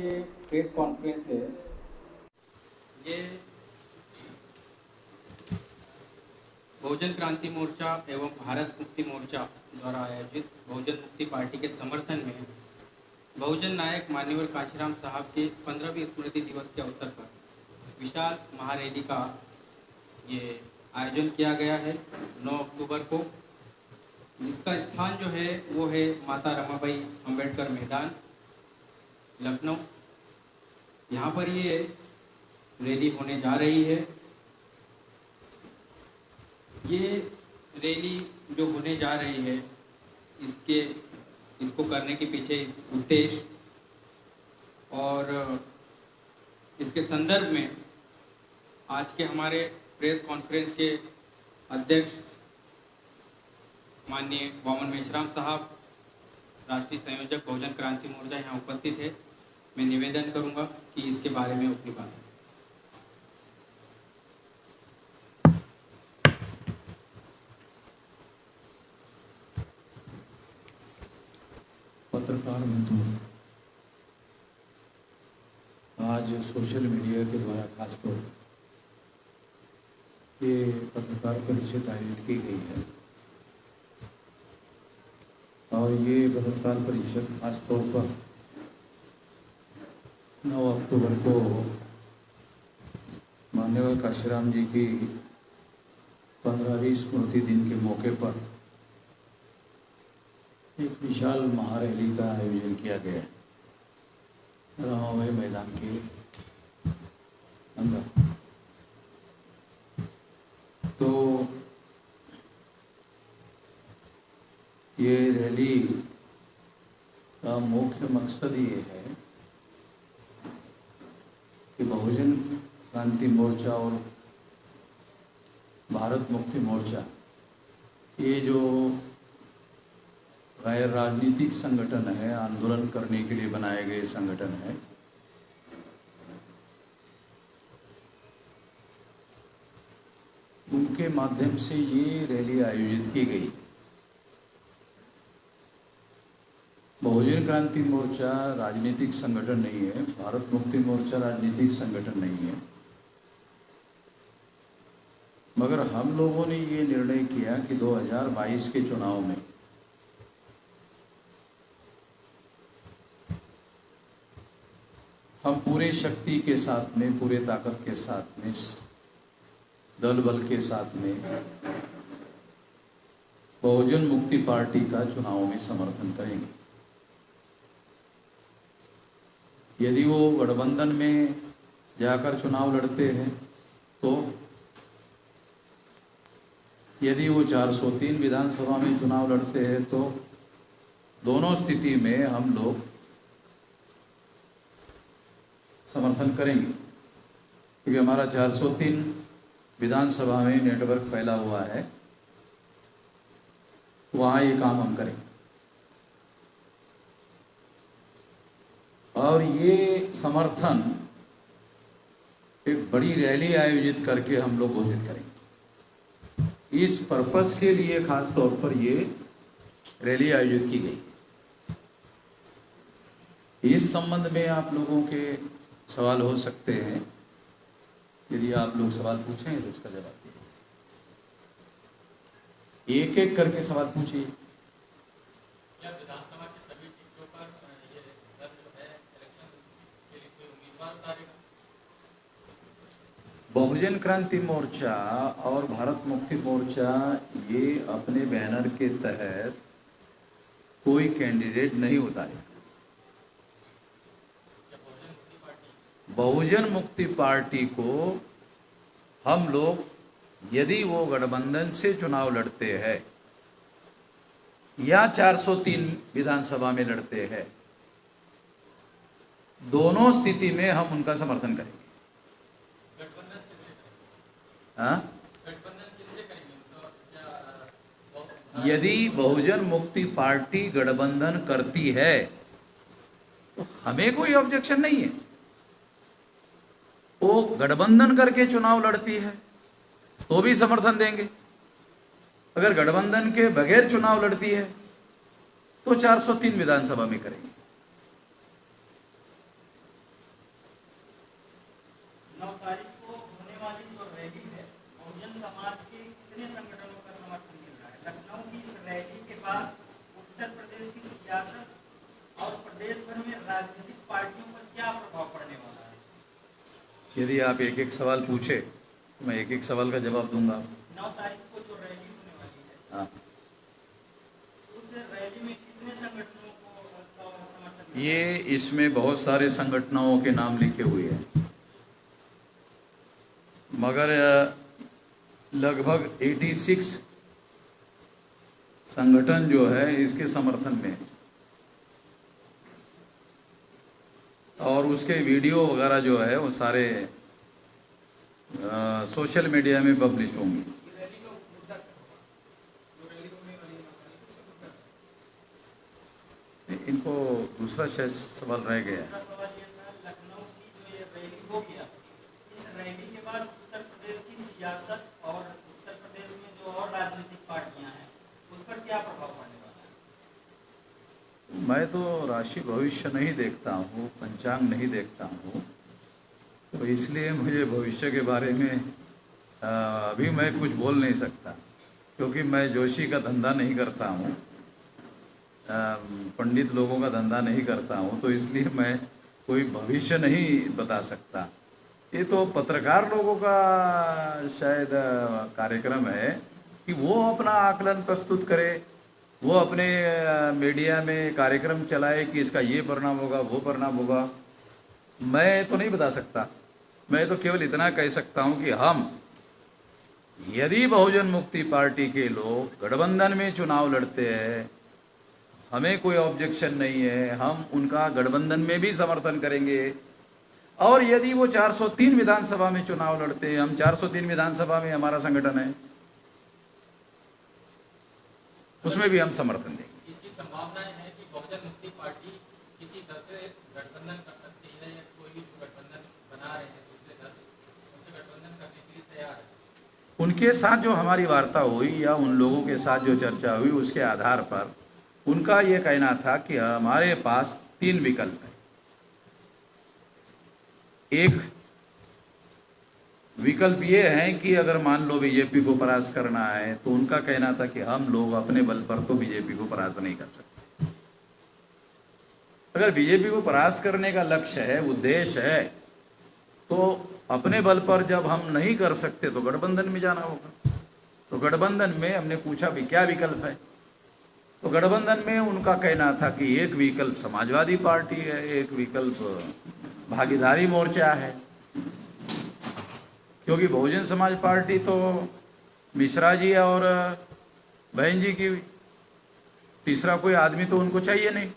ये press conference है, ये बहुजन क्रांति मोर्चा एवं भारत मुक्ति मोर्चा द्वारा आयोजित बहुजन मुक्ति पार्टी के समर्थन में बहुजन नायक माननीय कांशीराम साहब के 15वीं स्मृति दिवस के अवसर पर विशाल महारैली का ये आयोजन किया गया है 9 अक्टूबर को। जिसका स्थान जो है वो है माता रमाबाई अंबेडकर मैदान, लखनऊ। यहाँ पर ये रैली होने जा रही है। ये रैली जो होने जा रही है इसको करने के पीछे उद्देश्य और इसके संदर्भ में आज के हमारे प्रेस कॉन्फ्रेंस के अध्यक्ष माननीय वामन मेश्राम साहब, राष्ट्रीय संयोजक बहुजन क्रांति मोर्चा यहाँ उपस्थित है। मैं निवेदन करूंगा कि इसके बारे में अपनी बात। पत्रकार बंधु, आज सोशल मीडिया के द्वारा खासतौर ये पत्रकार परिषद आयोजित की गई है और ये पत्रकार परिषद खासतौर पर 9 अक्टूबर को माननीय कांशीराम जी की 15वीं स्मृति दिन के मौके पर एक विशाल महारैली का आयोजन किया गया है रमाबाई मैदान के अंदर। तो ये रैली का मुख्य मकसद ये है कि बहुजन क्रांति मोर्चा और भारत मुक्ति मोर्चा ये जो गैर राजनीतिक संगठन है, आंदोलन करने के लिए बनाए गए संगठन है, उनके माध्यम से ये रैली आयोजित की गई। बहुजन क्रांति मोर्चा राजनीतिक संगठन नहीं है, भारत मुक्ति मोर्चा राजनीतिक संगठन नहीं है, मगर हम लोगों ने ये निर्णय किया कि 2022 के चुनाव में हम पूरे शक्ति के साथ में, पूरे ताकत के साथ में, दल बल के साथ में बहुजन मुक्ति पार्टी का चुनाव में समर्थन करेंगे। यदि वो गठबंधन में जाकर चुनाव लड़ते हैं तो, यदि वो 403 विधानसभा में चुनाव लड़ते हैं तो दोनों स्थिति में हम लोग समर्थन करेंगे, क्योंकि हमारा 403 विधानसभा में नेटवर्क फैला हुआ है, वहाँ ये काम हम करेंगे। और ये समर्थन एक बड़ी रैली आयोजित करके हम लोग घोषित करेंगे। इस पर्पस के लिए खास तौर पर ये रैली आयोजित की गई। इस संबंध में आप लोगों के सवाल हो सकते हैं, यदि आप लोग सवाल पूछें तो उसका जवाब दीजिए। एक एक करके सवाल पूछिए। विधानसभा के सभी टिकटों पर ये दल जो है इलेक्शन के लिए कोई उम्मीदवार उतारेगा? बहुजन क्रांति मोर्चा और भारत मुक्ति मोर्चा ये अपने बैनर के तहत कोई कैंडिडेट नहीं उतारेगा। बहुजन मुक्ति पार्टी को हम लोग, यदि वो गठबंधन से चुनाव लड़ते हैं या 403 विधानसभा में लड़ते हैं, दोनों स्थिति में हम उनका समर्थन करेंगे। गठबंधन किससे करेंगे? हाँ, गठबंधन किससे करेंगे? यदि बहुजन मुक्ति पार्टी गठबंधन करती है तो हमें कोई ऑब्जेक्शन नहीं है। वो गठबंधन करके चुनाव लड़ती है तो भी समर्थन देंगे। अगर गठबंधन के बगैर चुनाव लड़ती है तो 403 विधानसभा में करेंगे। यदि आप एक एक सवाल पूछे तो मैं एक एक सवाल का जवाब दूंगा। 9 तारीख को जो रैली होने वाली है, हाँ, उस रैली में कितने संगठनों को का समर्थन मिला? ये इसमें बहुत सारे संगठनों के नाम लिखे हुए हैं, मगर लगभग 86 संगठन जो है इसके समर्थन में है। और उसके वीडियो वगैरह जो है वो सारे सोशल मीडिया में पब्लिश होंगी। ये रैली का मुद्दा क्या होगा? जो रैली होने वाली है 9 तारीख को, उसका मुद्दा क्या? इनको दूसरा शायद सवाल रह गया है। दूसरा सवाल ये था, लखनऊ की जो ये रैली हो गया, इस रैली के बाद उत्तर प्रदेश की सियासत और उत्तर प्रदेश में जो और राजनीतिक पार्टियां हैं, उस पर क्या प्रभाव पड़ने वाला है? मैं तो राशि भविष्य नहीं देखता हूँ, पंचांग नहीं देखता हूँ, तो इसलिए मुझे भविष्य के बारे में अभी मैं कुछ बोल नहीं सकता, क्योंकि मैं जोशी का धंधा नहीं करता हूँ, पंडित लोगों का धंधा नहीं करता हूँ, तो इसलिए मैं कोई भविष्य नहीं बता सकता। ये तो पत्रकार लोगों का शायद कार्यक्रम है कि वो अपना आकलन प्रस्तुत करे, वो अपने मीडिया में कार्यक्रम चलाए कि इसका ये परिणाम होगा, वो परिणाम होगा। मैं तो नहीं बता सकता। मैं तो केवल इतना कह सकता हूँ कि हम यदि बहुजन मुक्ति पार्टी के लोग गठबंधन में चुनाव लड़ते हैं, हमें कोई ऑब्जेक्शन नहीं है, हम उनका गठबंधन में भी समर्थन करेंगे। और यदि वो 403 विधानसभा में चुनाव लड़ते हैं, हम 403 विधानसभा में हमारा संगठन है, उसमें भी हम समर्थन देंगे। इसकी संभावनाएं हैं कि बहुजन मुक्ति पार्टी किसी दल से गठबंधन कर सकती है, या कोई भी जो गठबंधन बना रहे हैं दूसरे दल, उनसे गठबंधन करने के लिए तैयार है। उनके साथ जो हमारी वार्ता हुई या उन लोगों के साथ जो चर्चा हुई, उसके आधार पर उनका ये कहना था कि हमारे पास 3 विकल्प है। एक विकल्प ये है कि अगर मान लो बीजेपी को परास्त करना है, तो उनका कहना था कि हम लोग अपने बल पर तो बीजेपी को परास्त नहीं कर सकते। अगर बीजेपी को परास्त करने का लक्ष्य है, उद्देश्य है, तो अपने बल पर जब हम नहीं कर सकते तो गठबंधन में जाना होगा। तो गठबंधन में हमने पूछा भी क्या विकल्प है, तो गठबंधन में उनका कहना था कि एक विकल्प समाजवादी पार्टी है, एक विकल्प भागीदारी मोर्चा है, क्योंकि बहुजन समाज पार्टी तो मिश्रा जी और बहन जी की, तीसरा कोई आदमी तो उनको चाहिए नहीं,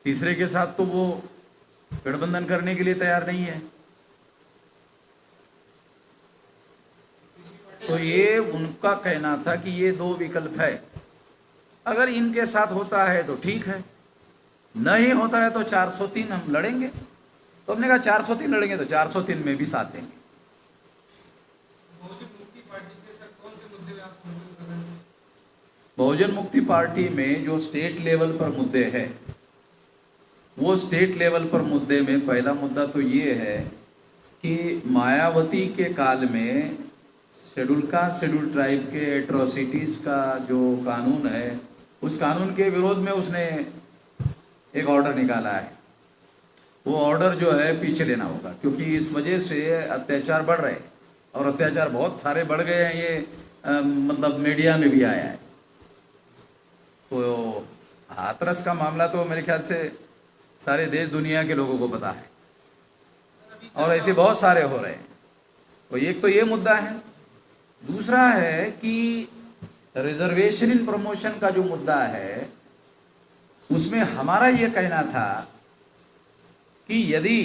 तीसरे के साथ तो वो गठबंधन करने के लिए तैयार नहीं है। तो ये उनका कहना था कि ये 2 विकल्प है, अगर इनके साथ होता है तो ठीक है, नहीं होता है तो 403 हम लड़ेंगे। तो हमने कहा 403 लड़ेंगे तो 403 में भी साथ देंगे। बहुजन मुक्ति पार्टी के सर कौन से मुद्दे में आप समर्थन कर रहे हैं? बहुजन मुक्ति पार्टी में जो स्टेट लेवल पर मुद्दे हैं, वो स्टेट लेवल पर मुद्दे में पहला मुद्दा तो ये है कि मायावती के काल में शेड्यूल कास्ट शेड्यूल ट्राइब के एट्रोसिटीज़ का जो कानून है, उस कानून के विरोध में उसने एक ऑर्डर निकाला है। वो ऑर्डर जो है पीछे लेना होगा, क्योंकि इस वजह से अत्याचार बढ़ रहे हैं, और अत्याचार बहुत सारे बढ़ गए हैं। ये मतलब मीडिया में भी आया है। तो हाथरस का मामला तो मेरे ख्याल से सारे देश दुनिया के लोगों को पता है, और ऐसे बहुत सारे हो रहे हैं। तो एक तो ये मुद्दा है। दूसरा है कि रिजर्वेशन इन प्रमोशन का जो मुद्दा है, उसमें हमारा ये कहना था कि यदि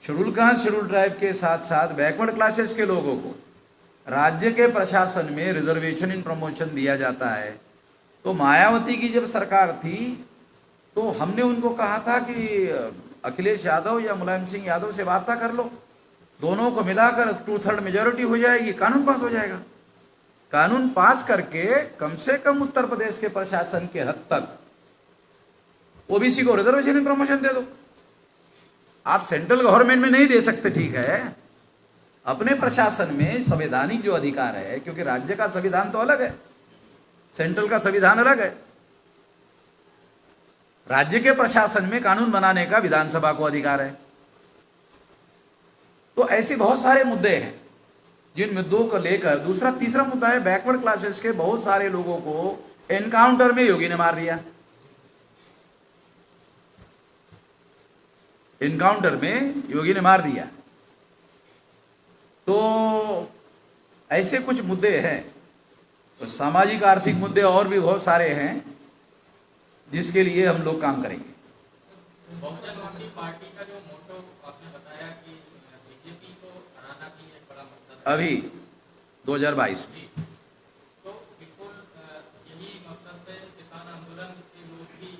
शेड्यूल कास्ट शेड्यूल ट्राइब के साथ साथ बैकवर्ड क्लासेस के लोगों को राज्य के प्रशासन में रिजर्वेशन इन प्रमोशन दिया जाता है, तो मायावती की जब सरकार थी तो हमने उनको कहा था कि अखिलेश यादव या मुलायम सिंह यादव से वार्ता कर लो, दोनों को मिलाकर 2/3 मेजोरिटी हो जाएगी, कानून पास हो जाएगा। कानून पास करके कम से कम उत्तर प्रदेश के प्रशासन के हद तक ओबीसी को रिजर्वेशन इन प्रमोशन दे दो। आप सेंट्रल गवर्नमेंट में नहीं दे सकते, ठीक है, अपने प्रशासन में संवैधानिक जो अधिकार है, क्योंकि राज्य का संविधान तो अलग है, सेंट्रल का संविधान अलग है। राज्य के प्रशासन में कानून बनाने का विधानसभा को अधिकार है, तो ऐसे बहुत सारे मुद्दे हैं जिन मुद्दों को लेकर दूसरा तीसरा मुद्दा है बैकवर्ड क्लासेस के बहुत सारे लोगों को एनकाउंटर में योगी ने मार दिया। एनकाउंटर में योगी ने मार दिया। तो ऐसे कुछ मुद्दे हैं। तो सामाजिक आर्थिक मुद्दे और भी बहुत सारे हैं जिसके लिए हम लोग काम करेंगे। बहुजन मुक्ति पार्टी का जो मोटो आपने बताया कि बीजेपी को हराना भी एक बड़ा मकसद है अभी 2022 में, तो बिल्कुल यही मकसद से किसान आंदोलन के लोग भी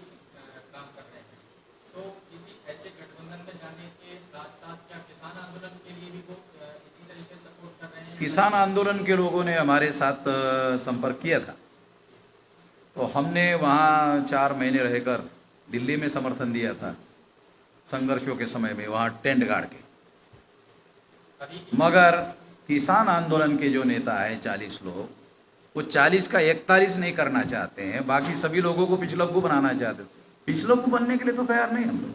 काम कर रहे हैं। तो किसी ऐसे गठबंधन में जाने के साथ साथ क्या किसान आंदोलन के लिए भी वो इसी तरीके से सपोर्ट कर रहे हैं? किसान आंदोलन के लोगों ने हमारे साथ संपर्क किया था, तो हमने वहाँ 4 महीने रहकर दिल्ली में समर्थन दिया था संघर्षों के समय में, वहाँ टेंट गाड़ के। मगर किसान आंदोलन के जो नेता है 40 लोग, वो 40 का 41 नहीं करना चाहते हैं, बाकी सभी लोगों को पिछलग्गू बनाना चाहते थे। पिछलग्गू बनने के लिए तो तैयार नहीं हम लोग।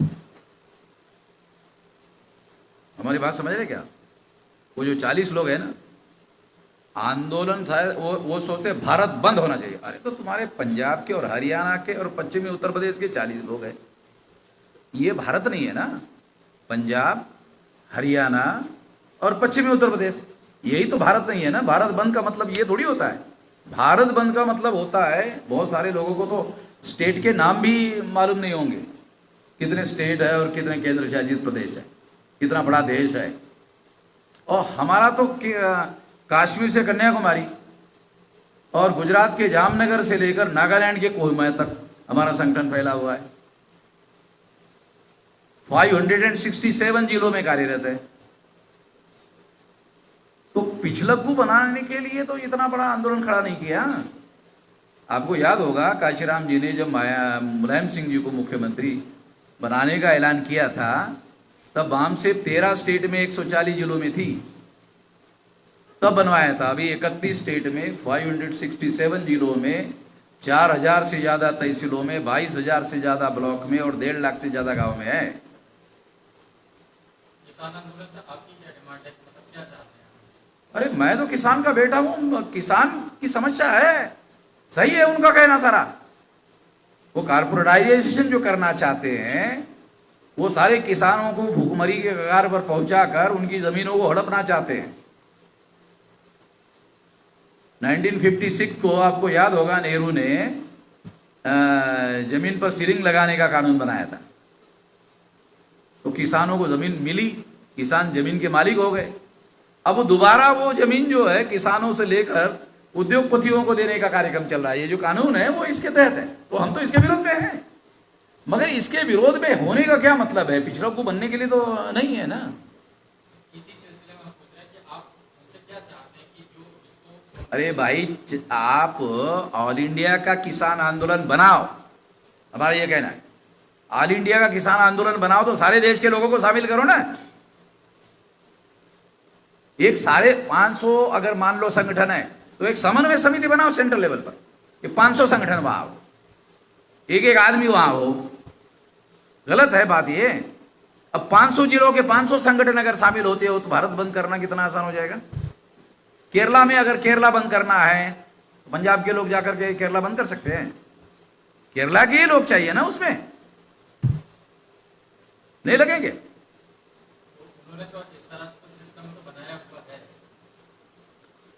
हमारी बात समझ रहे क्या? वो जो 40 लोग हैं ना, आंदोलन था वो सोचते भारत बंद होना चाहिए। अरे तो तुम्हारे पंजाब के और हरियाणा के और पश्चिमी उत्तर प्रदेश के 40 लोग हैं, ये भारत नहीं है ना। पंजाब, हरियाणा और पश्चिमी उत्तर प्रदेश, यही तो भारत नहीं है ना। भारत बंद का मतलब ये थोड़ी होता है। भारत बंद का मतलब होता है, बहुत सारे लोगों को तो स्टेट के नाम भी मालूम नहीं होंगे, कितने स्टेट है और कितने केंद्र शासित प्रदेश है, कितना बड़ा देश है। और हमारा तो कश्मीर से कन्याकुमारी और गुजरात के जामनगर से लेकर नागालैंड के कोहिमा तक हमारा संगठन फैला हुआ है। 567 जिलों में कार्यरत है। तो पिछलग्गू बनाने के लिए तो इतना बड़ा आंदोलन खड़ा नहीं किया। आपको याद होगा काशीराम जी ने जब मुलायम सिंह जी को मुख्यमंत्री बनाने का ऐलान किया था, तब वाम से 13 स्टेट में 140 जिलों में थी, तब बनवाया था। अभी 31 स्टेट में 567 जिलों में 4000 से ज़्यादा तहसीलों में 22,000 से ज़्यादा ब्लॉक में और 1.5 लाख से ज़्यादा गांव में है। किसान आंदोलन से आपकी क्या डिमांड है, मतलब क्या चाहते हैं? अरे मैं तो किसान का बेटा हूँ, किसान की समस्या है, सही है उनका कहना सारा। वो कारपोरेटाइजेशन जो करना चाहते हैं, वो सारे किसानों को भूखमरी के कगार पर पहुंचाकर उनकी जमीनों को हड़पना चाहते हैं। 1956 को आपको याद होगा, नेहरू ने जमीन पर सीलिंग लगाने का कानून बनाया था। तो किसानों को जमीन मिली, किसान जमीन के मालिक हो गए। अब दोबारा वो जमीन जो है किसानों से लेकर उद्योगपतियों को देने का कार्यक्रम चल रहा है। ये जो कानून है वो इसके तहत है, तो हम तो इसके विरोध में हैं। मगर इसके विरोध में होने का क्या मतलब है? पिछड़ों को बनने के लिए तो नहीं है ना। इसी सिलसिले में हम पूछ रहे हैं कि आप उनसे क्या चाहते हैं कि जो इसको... अरे भाई, आप ऑल इंडिया का किसान आंदोलन बनाओ, हमारा ये कहना है। ऑल इंडिया का किसान आंदोलन बनाओ तो सारे देश के लोगों को शामिल करो ना। एक सारे 500 अगर मान लो संगठन है, तो एक समन्वय समिति बनाओ सेंट्रल लेवल पर, कि 500 संगठन वहां हो, एक एक आदमी वहां हो। गलत है बात ये। अब 500 जिलों के 500 संगठन अगर शामिल होते हो तो भारत बंद करना कितना आसान हो जाएगा। केरला में अगर केरला बंद करना है, पंजाब के लोग जाकर के केरला बंद कर सकते हैं। केरला के ही लोग चाहिए ना, उसमें नहीं लगेंगे। उन्होंने तो इस तरह से सिस्टम तो बनाया हुआ है।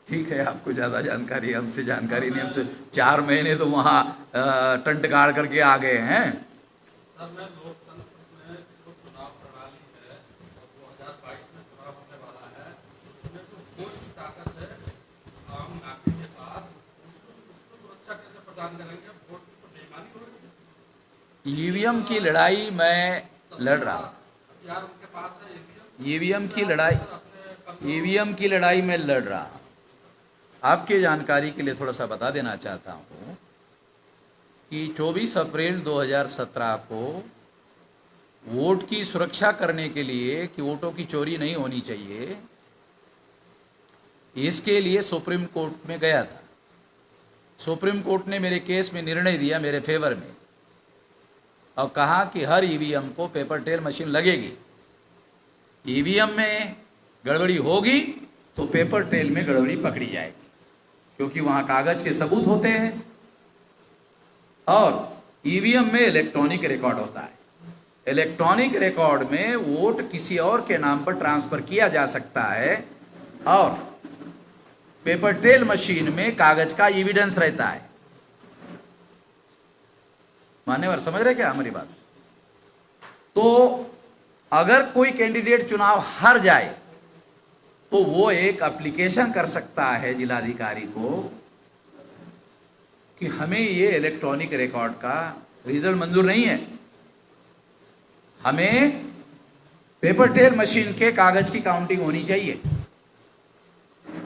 ठीक है, आपको ज़्यादा जानकारी, हमसे जानकारी नहीं। हम तो 4 महीने तो वहाँ टंट गाड़ करके आ गए हैं। सर, मैं लोकतंत्र में जो चुनाव प्रणाली है, 2022 में चुनाव होने वाला है, उसमें तो वोट की ताकत है आम नागरिक के पास, उसको सुरक्षा कैसे प्रदान करेंगे? वोट की तो बेईमानी हो रही है। ईवीएम की लड़ाई मैं लड़ रहा हूँ। यार उनके पास है ईवीएम की लड़ाई मैं लड़ रहा हूँ। आपके जानकारी के लिए थोड़ा सा बता देना चाहता हूँ कि 24 अप्रैल 2017 को वोट की सुरक्षा करने के लिए, कि वोटों की चोरी नहीं होनी चाहिए, इसके लिए सुप्रीम कोर्ट में गया था। सुप्रीम कोर्ट ने मेरे केस में निर्णय दिया मेरे फेवर में, और कहा कि हर ईवीएम को पेपर टेल मशीन लगेगी। ईवीएम में गड़बड़ी होगी तो पेपर ट्रेल में गड़बड़ी पकड़ी जाएगी, क्योंकि वहां कागज के सबूत होते हैं और ईवीएम में इलेक्ट्रॉनिक रिकॉर्ड होता है। इलेक्ट्रॉनिक रिकॉर्ड में वोट किसी और के नाम पर ट्रांसफर किया जा सकता है और पेपर ट्रेल मशीन में कागज का एविडेंस रहता है। मान्यवर समझ रहे क्या हमारी बात? तो अगर कोई कैंडिडेट चुनाव हार जाए तो वो एक एप्लीकेशन कर सकता है जिलाधिकारी को कि हमें ये इलेक्ट्रॉनिक रिकॉर्ड का रिजल्ट मंजूर नहीं है, हमें पेपर ट्रेल मशीन के कागज की काउंटिंग होनी चाहिए।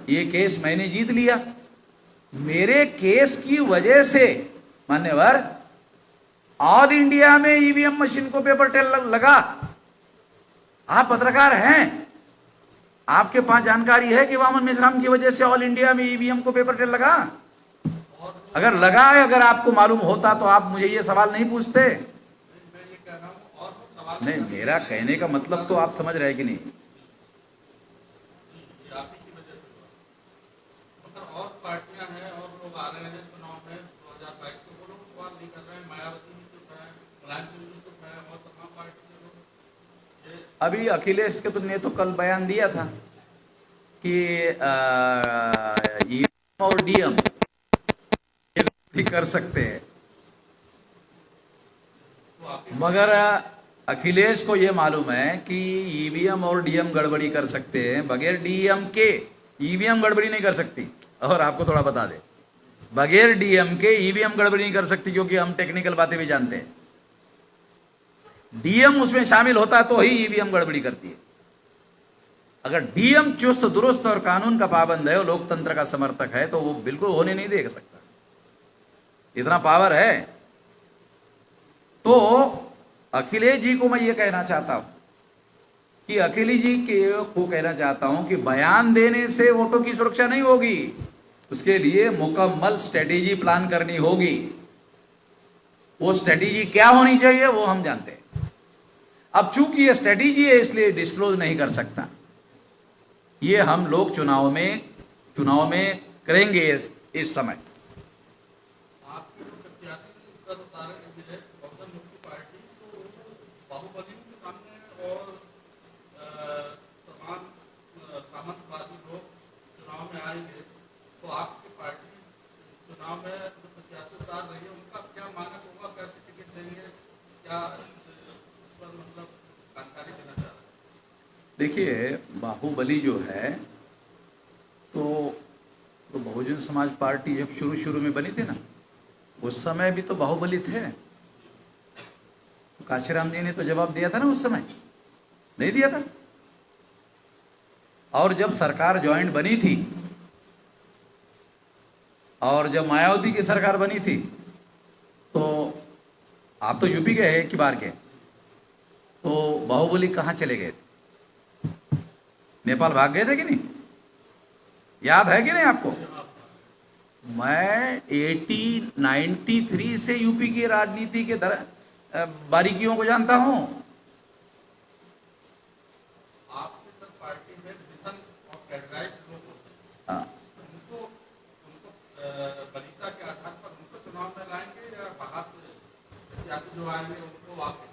ये केस मैंने जीत लिया, मेरे केस की वजह से मान्यवर ऑल इंडिया में ईवीएम मशीन को पेपर ट्रेल लगा। आप पत्रकार हैं, आपके पास जानकारी है कि वामन मेश्राम की वजह से ऑल इंडिया में ईवीएम को पेपर ट्रेल लगा? अगर लगा है, अगर आपको मालूम होता तो आप मुझे ये सवाल नहीं पूछते। नहीं, मेरा कहने का मतलब तो आप समझ रहे कि नहीं? और पार्टियां हैं और लोग आ रहे हैं चुनाव में 2022 के, वो लोग सवाल नहीं कर रहे हैं। मायावती भी चुप है, मुलायम सिंह भी चुप है और तमाम पार्टी के लोग। अभी अखिलेश के तुमने तो कल बयान दिया था कि ईवीएम और डीएम ये भी कर सकते हैं, मगर अखिलेश को ये मालूम है कि ईवीएम और डीएम गड़बड़ी कर सकते हैं, बगैर डीएम के ईवीएम गड़बड़ी नहीं कर सकती। और आपको थोड़ा बता दे, बगैर डीएम के ईवीएम गड़बड़ी नहीं कर सकती, क्योंकि हम टेक्निकल बातें भी जानते हैं। डीएम उसमें शामिल होता तो ही ईवीएम गड़बड़ी करती है। अगर डीएम चुस्त दुरुस्त और कानून का पाबंद है और लोकतंत्र का समर्थक है तो वो बिल्कुल होने नहीं दे सकता, इतना पावर है। तो अखिलेश जी को मैं ये कहना चाहता हूं कि अखिलेश जी को कहना चाहता हूं कि बयान देने से वोटों की सुरक्षा नहीं होगी, उसके लिए मुकम्मल स्ट्रेटेजी प्लान करनी होगी। वो स्ट्रेटेजी क्या होनी चाहिए वो हम जानते हैं। अब चूंकि ये स्ट्रेटेजी है इसलिए डिस्क्लोज नहीं कर सकता, ये हम लोग चुनाव में करेंगे इस समय। आपके जो प्रत्याशी सर उतारे जिले बहुजन मुक्ति पार्टी, तो बाहुबली के सामने और तमाम सामंतवादी लोग चुनाव में आएंगे, तो आपकी पार्टी चुनाव में जो प्रत्याशी उतार रही है उनका क्या मानक होगा, कैसे टिकट देंगे, क्या इस पर मतलब जानकारी देना चाह रहे हैं? देखिए, बाहुबली जो है तो बहुजन समाज पार्टी जब शुरू में बनी थी ना, उस समय भी तो बाहुबली थे। तो काशीराम जी ने तो जवाब दिया था ना, उस समय नहीं दिया था। और जब सरकार ज्वाइंट बनी थी और जब मायावती की सरकार बनी थी, तो आप तो यूपी के हैं कि बाहर के, तो बाहुबली कहाँ चले गए थे? नेपाल भाग गए थे कि नहीं? याद है कि नहीं आपको? मैं 93 से यूपी की राजनीति के बारीकियों को जानता हूं। आपकी सर पार्टी में मिशन और कैडराइट लोग होते हैं, हाँ, उनको वरीयता के आधार पर उनको चुनाव में लाएंगे या बाहर से प्रत्याशी जो आएंगे उनको वापस?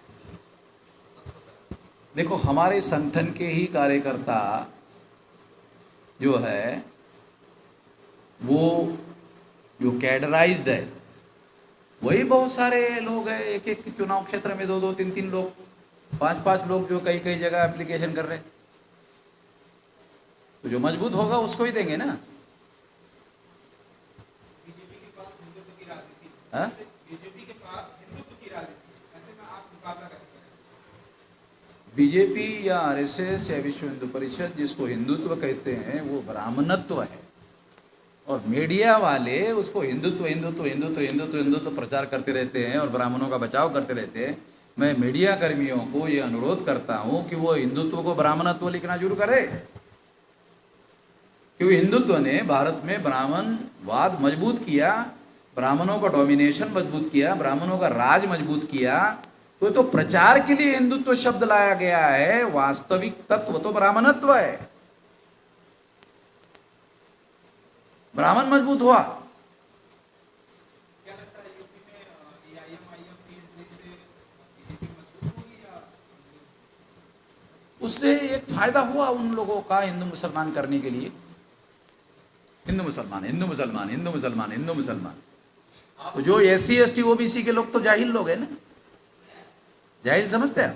देखो, हमारे संगठन के ही कार्यकर्ता जो है वो जो कैडराइज्ड है वही बहुत सारे लोग हैं। एक एक चुनाव क्षेत्र में 2-2, 3-3 लोग, 5-5 लोग जो कई जगह एप्लीकेशन कर रहे हैं। तो जो मजबूत होगा उसको ही देंगे ना। बीजेपी के पास हिंदुत्व की राजनीति, हाँ? बीजेपी के पास हिंदुत्व की राजनीति, ऐसे में आप मुकाबला कैसे करेंगे? बीजेपी या आरएसएस या विश्व हिंदू परिषद जिसको हिंदुत्व कहते हैं वो ब्राह्मणत्व है, और मीडिया वाले उसको हिंदुत्व प्रचार करते रहते हैं और ब्राह्मणों का बचाव करते रहते हैं। मैं मीडिया कर्मियों को ये अनुरोध करता हूं कि वो हिंदुत्व को ब्राह्मणत्व लिखना शुरू करे, क्योंकि हिंदुत्व ने भारत में ब्राह्मणवाद मजबूत किया, ब्राह्मणों का डोमिनेशन मजबूत किया, ब्राह्मणों का राज मजबूत किया। तो प्रचार के लिए हिंदुत्व शब्द लाया गया है, वास्तविक तत्व तो ब्राह्मणत्व है। ब्राह्मण मजबूत हुआ। क्या लगता है यूपी में AIM-IM की एंट्री से बीजेपी मजबूत होगी या उससे एक फायदा हुआ उन लोगों का हिंदू मुसलमान करने के लिए। हिंदू मुसलमान, हिंदू मुसलमान, हिंदू मुसलमान, हिंदू मुसलमान। तो जो SC ST OBC के लोग तो जाहिल लोग हैं ना, जाहिल समझते हैं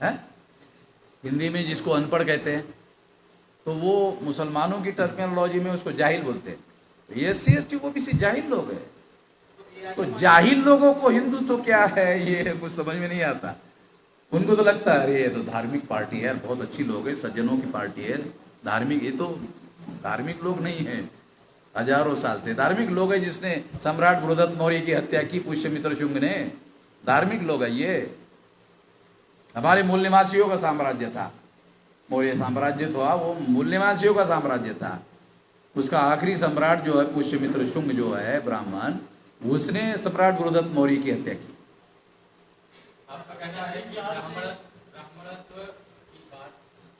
हैं? हिंदी में जिसको अनपढ़ कहते हैं, तो वो मुसलमानों की टर्मिनोलॉजी में उसको जाहिल बोलते हैं। तो SC ST OBC जाहिल लोग हैं। तो जाहिल लोगों को हिंदू तो क्या है ये कुछ समझ में नहीं आता। उनको तो लगता है अरे ये तो धार्मिक पार्टी है, बहुत अच्छी लोग है, सज्जनों की पार्टी है, धार्मिक। ये तो धार्मिक लोग नहीं है, हजारों साल से धार्मिक लोग है। जिसने सम्राट बृहदत्त मौर्य की हत्या की पुष्यमित्र शुंग ने, धार्मिक लोग है ये। हमारे मूल निवासियों का साम्राज्य था, मौर्य साम्राज्य था, वो मूल निवासियों का साम्राज्य था। उसका आखिरी सम्राट जो है पुष्यमित्र शुंग जो है ब्राह्मण, उसने सम्राट बृहदत्त मौर्य की हत्या की। आपका कहना है कि ब्राह्मणत्व की बात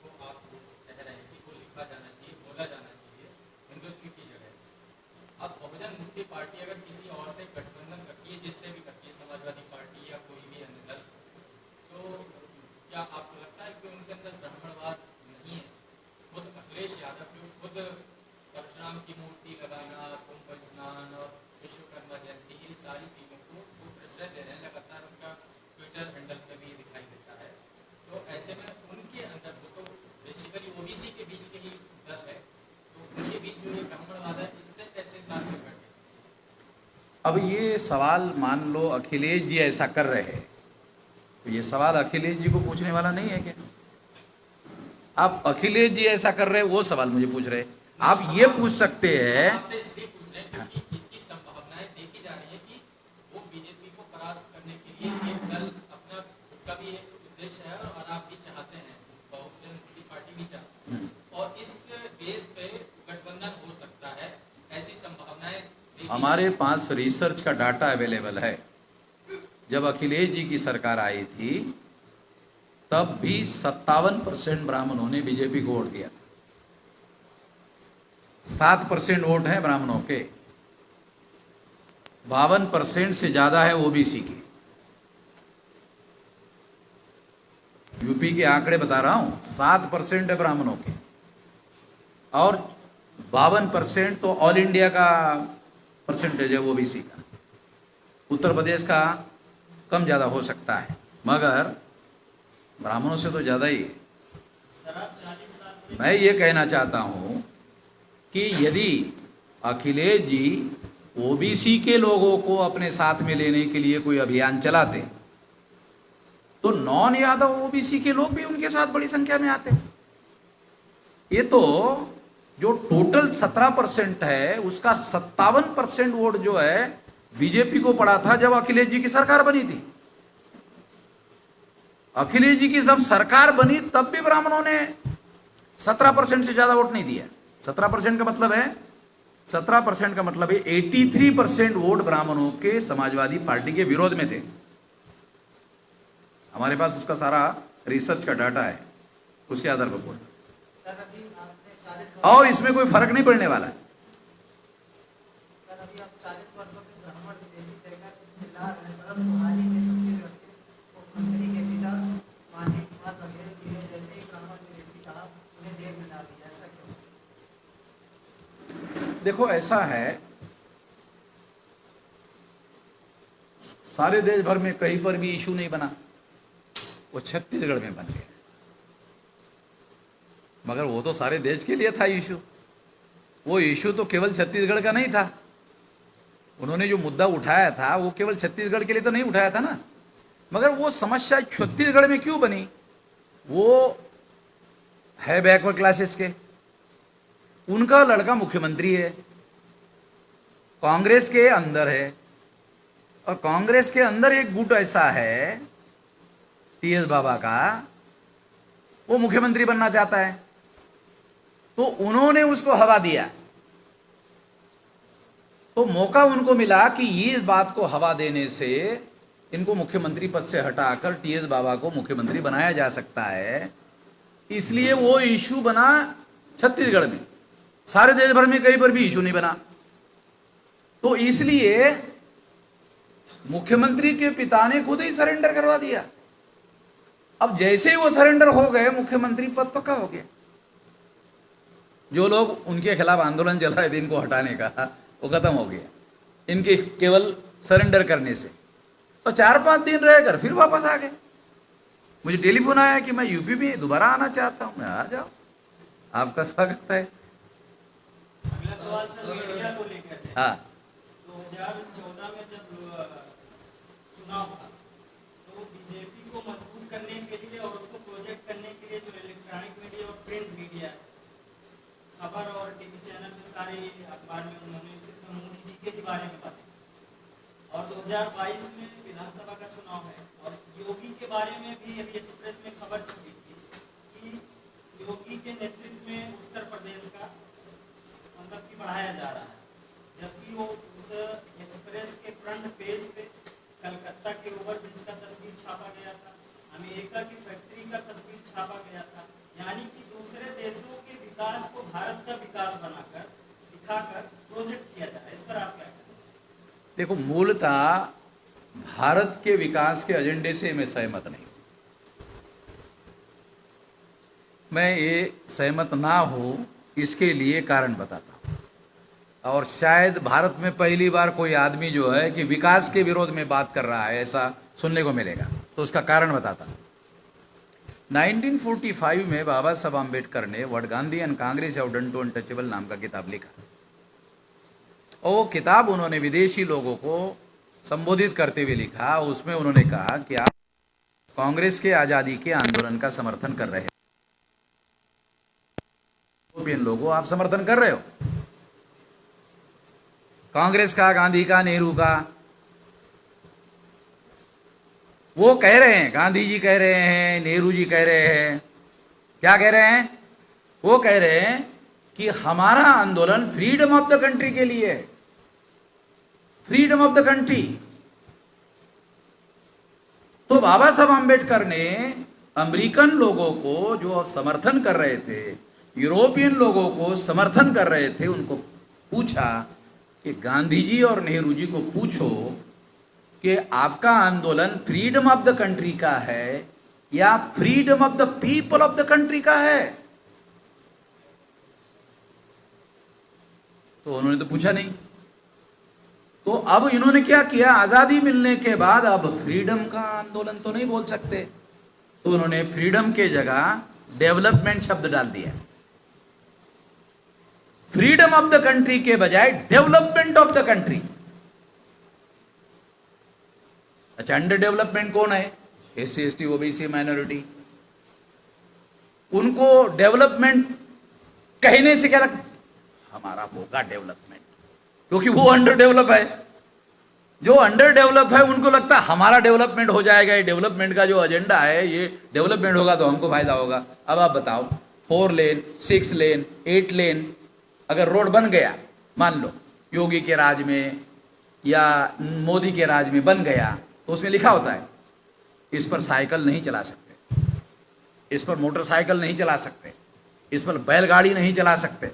को आप कह रहे हैं कि वो लिखा जाना चाहिए, बोला जाना चाहिए हिंदुत्व की जगह। अब बहुजन मुक्ति पार्टी अगर किसी और से गठबंधन करती है, जिससे भी करती है, समाजवादी पार्टी या कोई भी अन्य दल, तो क्या आपको लगता है कि उनके अंदर ब्राह्मणवाद नहीं है? खुद अखिलेश यादव जो खुद परशुराम की मूर्ति लगाना, कुंभ स्नान और विश्वकर्मा जयंती, ये सारी चीजों को वो प्रश्रय दे रहे हैं, लगातार उनका ट्विटर हैंडल पे भी दिखाई देता है। तो ऐसे में उनके अंदर वो तो बेसिकली ओबीसी के बीच के ही दल है, तो उनके बीच जो ये ब्राह्मणवाद है, इससे कैसे तालमेल बैठे? अब ये सवाल मान लो अखिलेश जी ऐसा कर रहे हैं, तो ये सवाल अखिलेश जी को पूछने वाला नहीं है क्या? आप अखिलेश जी ऐसा कर रहे हैं वो सवाल मुझे पूछ रहे हैं। आप ये पूछ सकते हैं, आपसे इसलिए पूछ रहे हैं क्योंकि इसकी संभावनाएं देखी जा रही है कि वो बीजेपी को परास्त करने के लिए एक दल अपना उसका भी एक उद्देश्य है और आप भी चाहते हैं, बहुजन मुक्ति पार्टी भी चाहती है, और इस बेस पे गठबंधन हो सकता है, ऐसी संभावनाएं देखी हमारे पास रिसर्च का डाटा अवेलेबल है। जब अखिलेश जी की सरकार आई थी तब भी 57% ब्राह्मणों ने बीजेपी को वोट दिया। 7% वोट है ब्राह्मणों के, 52% से ज्यादा है ओबीसी की। यूपी के आंकड़े बता रहा हूं, 7% है ब्राह्मणों के और 52% तो ऑल इंडिया का परसेंटेज है ओबीसी का। उत्तर प्रदेश का कम ज्यादा हो सकता है, मगर ब्राह्मणों से तो ज्यादा ही है। मैं ये कहना चाहता हूं कि यदि अखिलेश जी ओबीसी के लोगों को अपने साथ में लेने के लिए कोई अभियान चलाते तो नॉन यादव ओबीसी के लोग भी उनके साथ बड़ी संख्या में आते। ये तो जो टोटल 17% है उसका 57% वोट जो है बीजेपी को पड़ा था जब अखिलेश जी की सरकार बनी थी। अखिलेश जी की जब सरकार बनी तब भी ब्राह्मणों ने 17% से ज्यादा वोट नहीं दिया। 17% का मतलब है 17% का मतलब है 83% वोट ब्राह्मणों के समाजवादी पार्टी के विरोध में थे। हमारे पास उसका सारा रिसर्च का डाटा है, उसके आधार पर बोल। सर अभी आपने 40 और इसमें कोई फर्क नहीं पड़ने वाला है। सर अभी आप 40 वर्षों से ब्राह्मण विदेशी कहकर चिल्ला रहे हैं, परंतु हाल ही में छत्तीसगढ़ के मुख्यमंत्री के पिता माननीय कुमार बघेल जी ने जैसे ही ब्राह्मण विदेशी कहा उन्हें जेल में डाल दिया, ऐसा क्यों? देखो ऐसा है, सारे देश भर में कहीं पर भी इशू नहीं बना, वो छत्तीसगढ़ में बन गया। मगर वो तो सारे देश के लिए था इशू। वो इशू तो केवल छत्तीसगढ़ का नहीं था। उन्होंने जो मुद्दा उठाया था वो केवल छत्तीसगढ़ के लिए तो नहीं उठाया था ना। मगर वो समस्या छत्तीसगढ़ में क्यों बनी? वो है बैकवर्ड क्लासेस के, उनका लड़का मुख्यमंत्री है, कांग्रेस के अंदर है, और कांग्रेस के अंदर एक गुट ऐसा है टीएस बाबा का, वो मुख्यमंत्री बनना चाहता है। तो उन्होंने उसको हवा दिया, तो मौका उनको मिला कि इस बात को हवा देने से इनको मुख्यमंत्री पद से हटाकर टीएस बाबा को मुख्यमंत्री बनाया जा सकता है। इसलिए वो इशू बना छत्तीसगढ़ में। सारे देश भर में कहीं पर भी इशू नहीं बना। तो इसलिए मुख्यमंत्री के पिता ने खुद ही सरेंडर करवा दिया। अब जैसे ही वो सरेंडर हो गए, मुख्यमंत्री पद पक्का हो गया। जो लोग उनके खिलाफ आंदोलन चल रहे थे इनको हटाने का, वो खत्म हो गया इनके केवल सरेंडर करने से। और 4-5 दिन रहकर फिर वापस आ गए। मुझे टेलीफोन आया कि मैं यूपी में दोबारा आना चाहता हूं। मैं आ जाओ, आपका स्वागत है। अगला सवाल सर मीडिया को लेकर है। हाँ, 2014 में जब चुनाव था तो बीजेपी को मजबूत करने के लिए और उसको प्रोजेक्ट करने के लिए जो इलेक्ट्रॉनिक मीडिया और प्रिंट मीडिया, खबर और टीवी चैनल में सारे अखबार में उन्होंने सिर्फ मोदी जी के बारे में बातें। और 2022 में विधानसभा का चुनाव है और योगी के बारे में भी अभी एक्सप्रेस में खबर छपी थी कि योगी के नेतृत्व में उत्तर प्रदेश का मतलब कि बढ़ाया जा रहा है, जबकि वो उस एक्सप्रेस के फ्रंट पेज पे कलकत्ता के ओवरब्रिज का तस्वीर छापा गया था, अमेरिका की फैक्ट्री का तस्वीर छापा गया था। यानी कि दूसरे देशों के विकास को भारत का विकास बनाकर दिखाकर प्रोजेक्ट किया जा रहा है। इस पर आप क्या कहें? देखो, मूलतः भारत के विकास के एजेंडे से मैं सहमत नहीं। मैं ये सहमत ना हूं, इसके लिए कारण बताता हूं। और शायद भारत में पहली बार कोई आदमी जो है कि विकास के विरोध में बात कर रहा है, ऐसा सुनने को मिलेगा। तो उसका कारण बताता हूं। 1945 में बाबा साहब आम्बेडकर ने what Gandhi and Congress have done to untouchable नाम का किताब लिखा। और वो किताब उन्होंने विदेशी लोगों को संबोधित करते हुए लिखा। उसमें उन्होंने कहा कि आप कांग्रेस के आज़ादी के आंदोलन का समर्थन कर रहे हैं, यूरोपियन लोगों आप समर्थन कर रहे हो, कांग्रेस का, गांधी का, नेहरू का। वो कह रहे हैं, गांधी जी कह रहे हैं, नेहरू जी कह रहे हैं, क्या कह रहे हैं? वो कह रहे हैं कि हमारा आंदोलन फ्रीडम ऑफ द कंट्री के लिए है, फ्रीडम ऑफ द कंट्री। तो बाबा साहब आम्बेडकर ने अमेरिकन लोगों को जो समर्थन कर रहे थे, यूरोपियन लोगों को समर्थन कर रहे थे, उनको पूछा कि गांधी जी और नेहरू जी को पूछो कि आपका आंदोलन फ्रीडम ऑफ द कंट्री का है या freedom of the people of the country का है? तो उन्होंने तो पूछा नहीं। तो अब इन्होंने क्या किया, आजादी मिलने के बाद अब फ्रीडम का आंदोलन तो नहीं बोल सकते, तो उन्होंने फ्रीडम के जगह डेवलपमेंट शब्द डाल दिया। फ्रीडम ऑफ द कंट्री के बजाय डेवलपमेंट ऑफ द कंट्री। अच्छा, अंडर डेवलपमेंट कौन है? SC, ST, OBC, minority. उनको डेवलपमेंट कहने से क्या लगता? हमारा होगा डेवलपमेंट, क्योंकि वो अंडर डेवलप है। जो अंडर डेवलप है उनको लगता है हमारा डेवलपमेंट हो जाएगा, ये डेवलपमेंट का जो एजेंडा है, ये डेवलपमेंट होगा तो हमको फायदा होगा। अब आप बताओ, 4 लेन, 6 लेन, 8 लेन अगर रोड बन गया, मान लो योगी के राज में या मोदी के राज में बन गया, तो उसमें लिखा होता है इस पर साइकिल नहीं चला सकते, इस पर मोटरसाइकिल नहीं चला सकते, इस पर बैलगाड़ी नहीं चला सकते।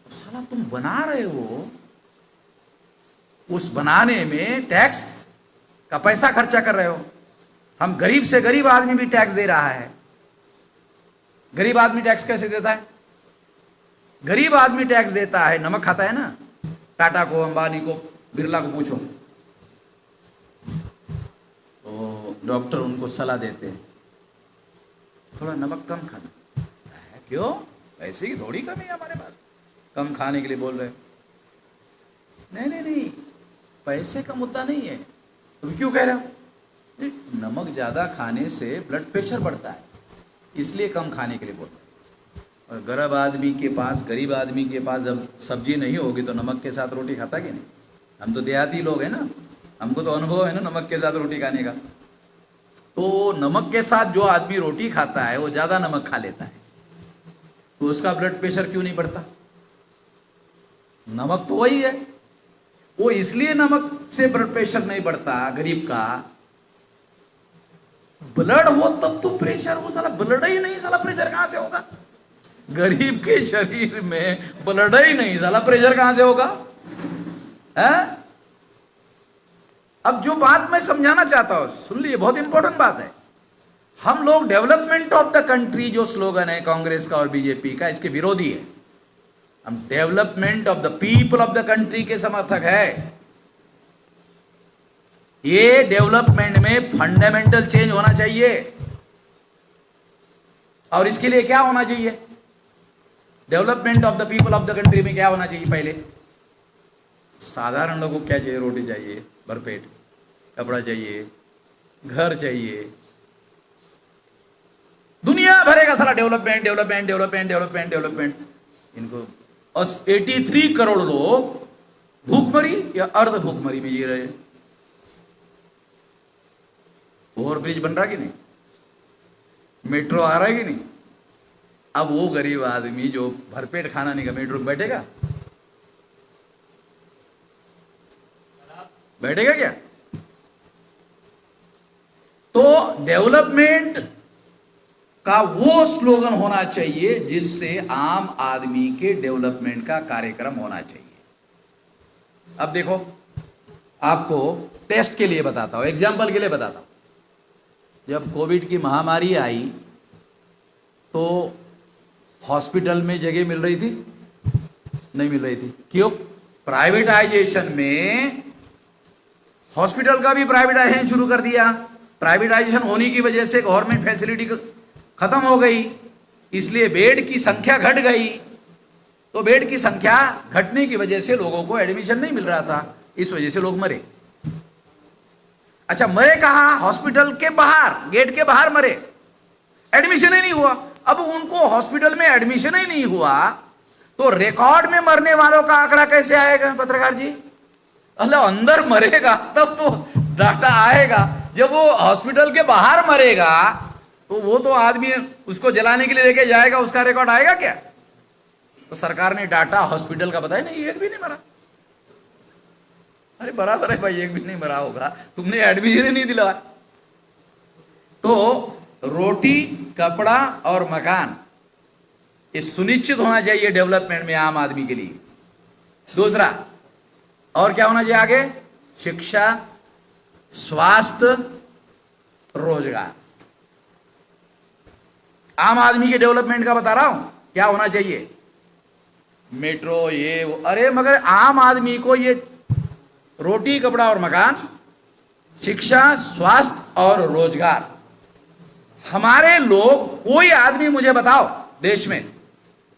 तो साला तुम बना रहे हो, उस बनाने में टैक्स का पैसा खर्चा कर रहे हो। हम गरीब से गरीब आदमी भी टैक्स दे रहा है। गरीब आदमी टैक्स कैसे देता है? गरीब आदमी टैक्स देता है, नमक खाता है ना। टाटा को, अंबानी को, बिरला को पूछो, तो डॉक्टर उनको सलाह देते हैं थोड़ा नमक कम खाना। क्यों? पैसे की थोड़ी कमी है हमारे पास, कम खाने के लिए बोल रहे। नहीं नहीं नहीं, पैसे का मुद्दा नहीं है। तुम क्यों कह रहे हो? नमक ज़्यादा खाने से ब्लड प्रेशर बढ़ता है, इसलिए कम खाने के लिए बोल रहे। और गरीब आदमी के पास, गरीब आदमी के पास जब सब्जी नहीं होगी तो नमक के साथ रोटी खाता कि नहीं? हम तो देहाती लोग हैं ना, हमको तो अनुभव है ना नमक के साथ रोटी खाने का। तो नमक के साथ जो आदमी रोटी खाता है वो ज़्यादा नमक खा लेता है, तो उसका ब्लड प्रेशर क्यों नहीं बढ़ता? नमक तो वही है, वो इसलिए नमक से ब्लड प्रेशर नहीं बढ़ता गरीब का। ब्लड हो तब तो प्रेशर, वो साला ब्लड ही नहीं, साला प्रेशर कहां से होगा? गरीब के शरीर में ब्लड ही नहीं, साला प्रेशर कहां से होगा? है? अब जो बात मैं समझाना चाहता हूं, सुन लीजिए, बहुत इंपॉर्टेंट बात है। हम लोग डेवलपमेंट ऑफ द कंट्री जो स्लोगन है कांग्रेस का और बीजेपी का, इसके विरोधी है। हम development of the people of the country के समर्थक है। ये डेवलपमेंट में फंडामेंटल चेंज होना चाहिए। और इसके लिए क्या होना चाहिए? Development of the people of the country में क्या होना चाहिए? पहले साधारण लोगों को क्या चाहिए? रोटी चाहिए भरपेट, कपड़ा चाहिए, घर चाहिए। दुनिया भरेगा सारा development development development development development. इनको 83 करोड़ लोग भूखमरी या अर्ध भूखमरी में जी रहे। ओवर ब्रिज बन रहा कि नहीं? मेट्रो आ रहा है कि नहीं? अब वो गरीब आदमी जो भरपेट खाना नहीं का मेट्रो में बैठेगा? बैठेगा क्या? तो डेवलपमेंट का वो स्लोगन होना चाहिए जिससे आम आदमी के डेवलपमेंट का कार्यक्रम होना चाहिए। अब देखो, आपको टेस्ट के लिए बताता हूं, एग्जाम्पल के लिए बताता हूं। जब कोविड की महामारी आई तो हॉस्पिटल में जगह मिल रही थी? नहीं मिल रही थी। क्यों? प्राइवेटाइजेशन में हॉस्पिटल का भी प्राइवेटाइजेशन शुरू कर दिया। प्राइवेटाइजेशन होने की वजह से गवर्नमेंट फैसिलिटी खत्म हो गई, इसलिए बेड की संख्या घट गई। तो बेड की संख्या घटने की वजह से लोगों को एडमिशन नहीं मिल रहा था, इस वजह से लोग मरे। अच्छा, मरे कहां? हॉस्पिटल के बाहर, गेट के बाहर मरे, एडमिशन ही नहीं हुआ। अब उनको हॉस्पिटल में एडमिशन ही नहीं हुआ तो रिकॉर्ड में मरने वालों का आंकड़ा कैसे आएगा पत्रकार जी? अल्लाह, अंदर मरेगा तब तो डाटा आएगा। जब वो हॉस्पिटल के बाहर मरेगा तो वो तो आदमी उसको जलाने के लिए लेके जाएगा, उसका रिकॉर्ड आएगा क्या? तो सरकार ने डाटा हॉस्पिटल का बताया नहीं, एक भी नहीं मरा। अरे बराबर है भाई, एक भी नहीं मरा होगा, तुमने एडमिशन ही नहीं दिला। तो रोटी, कपड़ा और मकान ये सुनिश्चित होना चाहिए डेवलपमेंट में आम आदमी के लिए। दूसरा, और क्या होना चाहिए आगे? शिक्षा, स्वास्थ्य, रोजगार। आम आदमी के डेवलपमेंट का बता रहा हूं, क्या होना चाहिए? मेट्रो, ये वो। अरे मगर आम आदमी को ये रोटी, कपड़ा और मकान, शिक्षा, स्वास्थ्य और रोजगार। हमारे लोग, कोई आदमी मुझे बताओ देश में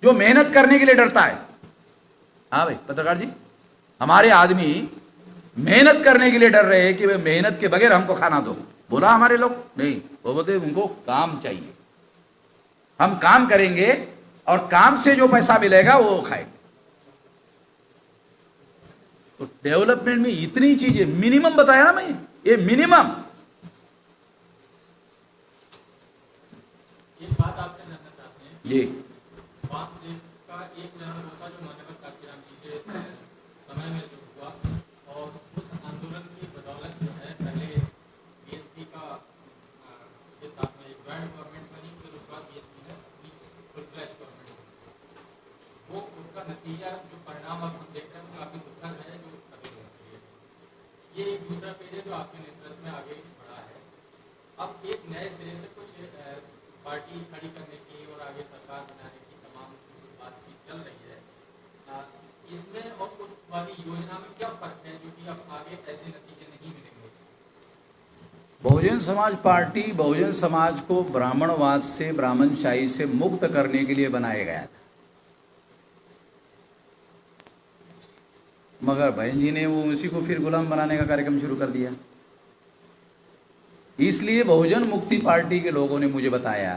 जो मेहनत करने के लिए डरता है? हाँ भाई पत्रकार जी, हमारे आदमी मेहनत करने के लिए डर रहे हैं कि भाई मेहनत के बगैर हमको खाना दो। बोला हमारे लोग? नहीं, वो बोलते उनको काम चाहिए, हम काम करेंगे और काम से जो पैसा मिलेगा वो खाएंगे। तो डेवलपमेंट में इतनी चीजें, मिनिमम बताया ना मैं, ये मिनिमम। एक बात आपसे जानना चाहते हैं जी, वाम सेफ का एक चरण होता जो मानव काशीराम जी के समय में जो हुआ, और उस आंदोलन की बदौलत जो है पहले बीएसपी का के साथ में एक जॉइंट गवर्नमेंट बनी, फिर उसके बाद बीएसपी ने अपनी फुल फ्लैश गवर्नमेंट बनी। वो उसका नतीजा जो परिणाम अब हम देख रहे हैं वो काफी दुखद है, जो अभी हो रही है। ये एक दूसरा पेज है जो आपके नेतृत्व में आगे बढ़ा है। अब एक नए सिरे से कुछ पार्टी खड़ी करने की और आगे सरकार बनाने की तमाम बातचीत चल रही है। इसमें और उस वाली योजना में क्या फर्क है जो कि अब आगे ऐसे नतीजे नहीं मिलेंगे? बहुजन समाज पार्टी बहुजन समाज को ब्राह्मणवाद से, ब्राह्मणशाही से मुक्त करने के लिए बनाया गया था। मगर बहन जी ने वो उसी को फिर गुलाम बनाने का कार्यक्रम शुरू कर दिया। इसलिए बहुजन मुक्ति पार्टी के लोगों ने मुझे बताया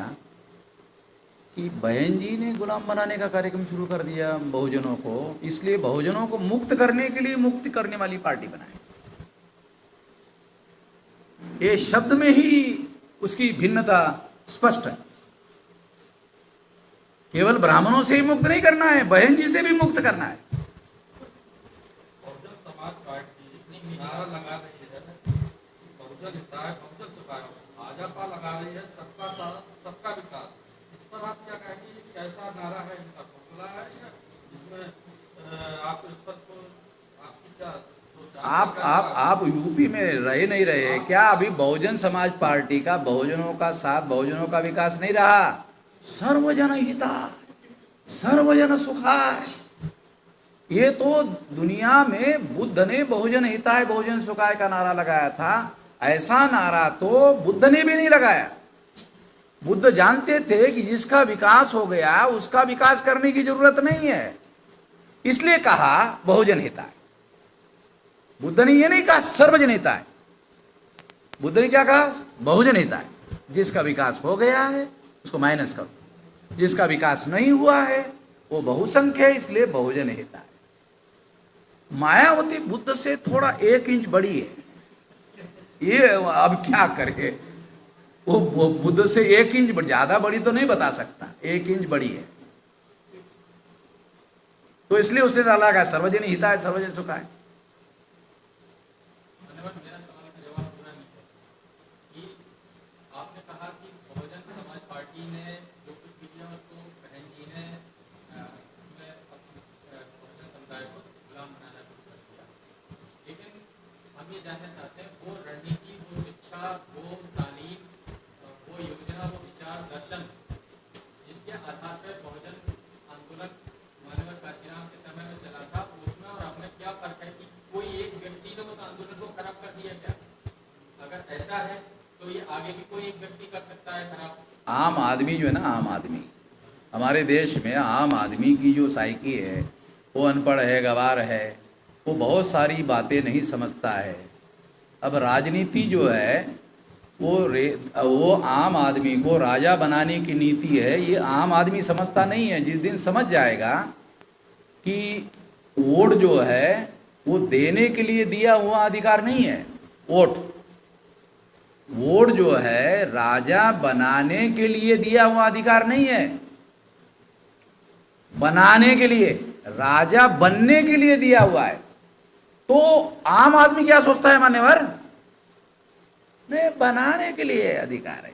कि बहन जी ने गुलाम बनाने का कार्यक्रम शुरू कर दिया बहुजनों को, इसलिए बहुजनों को मुक्त करने के लिए मुक्ति करने वाली पार्टी बनाई। ये शब्द में ही उसकी भिन्नता स्पष्ट है। केवल ब्राह्मणों से ही मुक्त नहीं करना है, बहन जी से भी मुक्त करना है। बहुजन समाज पार्टी नारा लगा रही है, बहुजन हिताय बहुजन सुखाय। भाजपा लगा रही है सबका साथ सबका विकास। इस पर आप क्या कहेंगे, ये कैसा नारा है, इनका घोषणा है या इसमें आप इस पर को आपकी क्या सोच है? आप यूपी में रहे नहीं रहे क्या? अभी बहुजन समाज पार्टी का बहुजनों का साथ, बहुजनों का विकास नहीं रहा। सर्वजन हिताय, सर्वजन सुखाय, ये तो दुनिया में बुद्ध ने बहुजन हिताय बहुजन सुखाय का नारा लगाया था। ऐसा नारा तो बुद्ध ने भी नहीं लगाया। बुद्ध जानते थे कि जिसका विकास हो गया उसका विकास करने की जरूरत नहीं है, इसलिए कहा बहुजन हिताय। बुद्ध ने ये नहीं कहा सर्वजन हिताय, बुद्ध ने क्या कहा? बहुजन हिताय। जिसका विकास हो गया है उसको माइनस करो, जिसका विकास नहीं हुआ है वो बहुसंख्य है, इसलिए बहुजन हिताय। मायावती बुद्ध से थोड़ा 1 इंच बड़ी है, ये अब क्या करे, वो बुद्ध से 1 इंच ज्यादा बड़ी तो नहीं बता सकता, 1 इंच बड़ी है, तो इसलिए उसने डाला का सर्वजन हिताय सर्वजन सुखाय। धन्यवाद। मेरा सवाल का जवाब पूरा नहीं है कि आपने कहा कि बहुजन समाज पार्टी ने जो कुछ भी किया उसको बहन जी ने उसमें बहुजन समुदाय को गुलाम बनाना शुरू कर दिया, लेकिन हम ये जानना चाहते हैं वो रणनीति, वो शिक्षा, वो तालीम, वो योजना, वो विचार दर्शन जिसके आधार पर बहुजन आंदोलन मानव काशीराम के समय में चला था, उसमें और अब में क्या फर्क है कि कोई एक व्यक्ति ने उस आंदोलन को खराब कर दिया क्या? अगर ऐसा है तो ये आगे भी कोई एक व्यक्ति कर सकता है खराब? आम आदमी जो है ना, आम आदमी, हमारे देश में आम आदमी की जो साइकी है, वो अनपढ़ है, गवार है, वो बहुत सारी बातें नहीं समझता है। अब राजनीति जो है वो आम आदमी को राजा बनाने की नीति है, ये आम आदमी समझता नहीं है। जिस दिन समझ जाएगा कि वोट जो है वो देने के लिए दिया हुआ अधिकार नहीं है, वोट जो है राजा बनाने के लिए दिया हुआ अधिकार नहीं है, बनाने के लिए, राजा बनने के लिए दिया हुआ है। तो आम आदमी क्या सोचता है मान्यवर? नहीं, बनाने के लिए अधिकार है,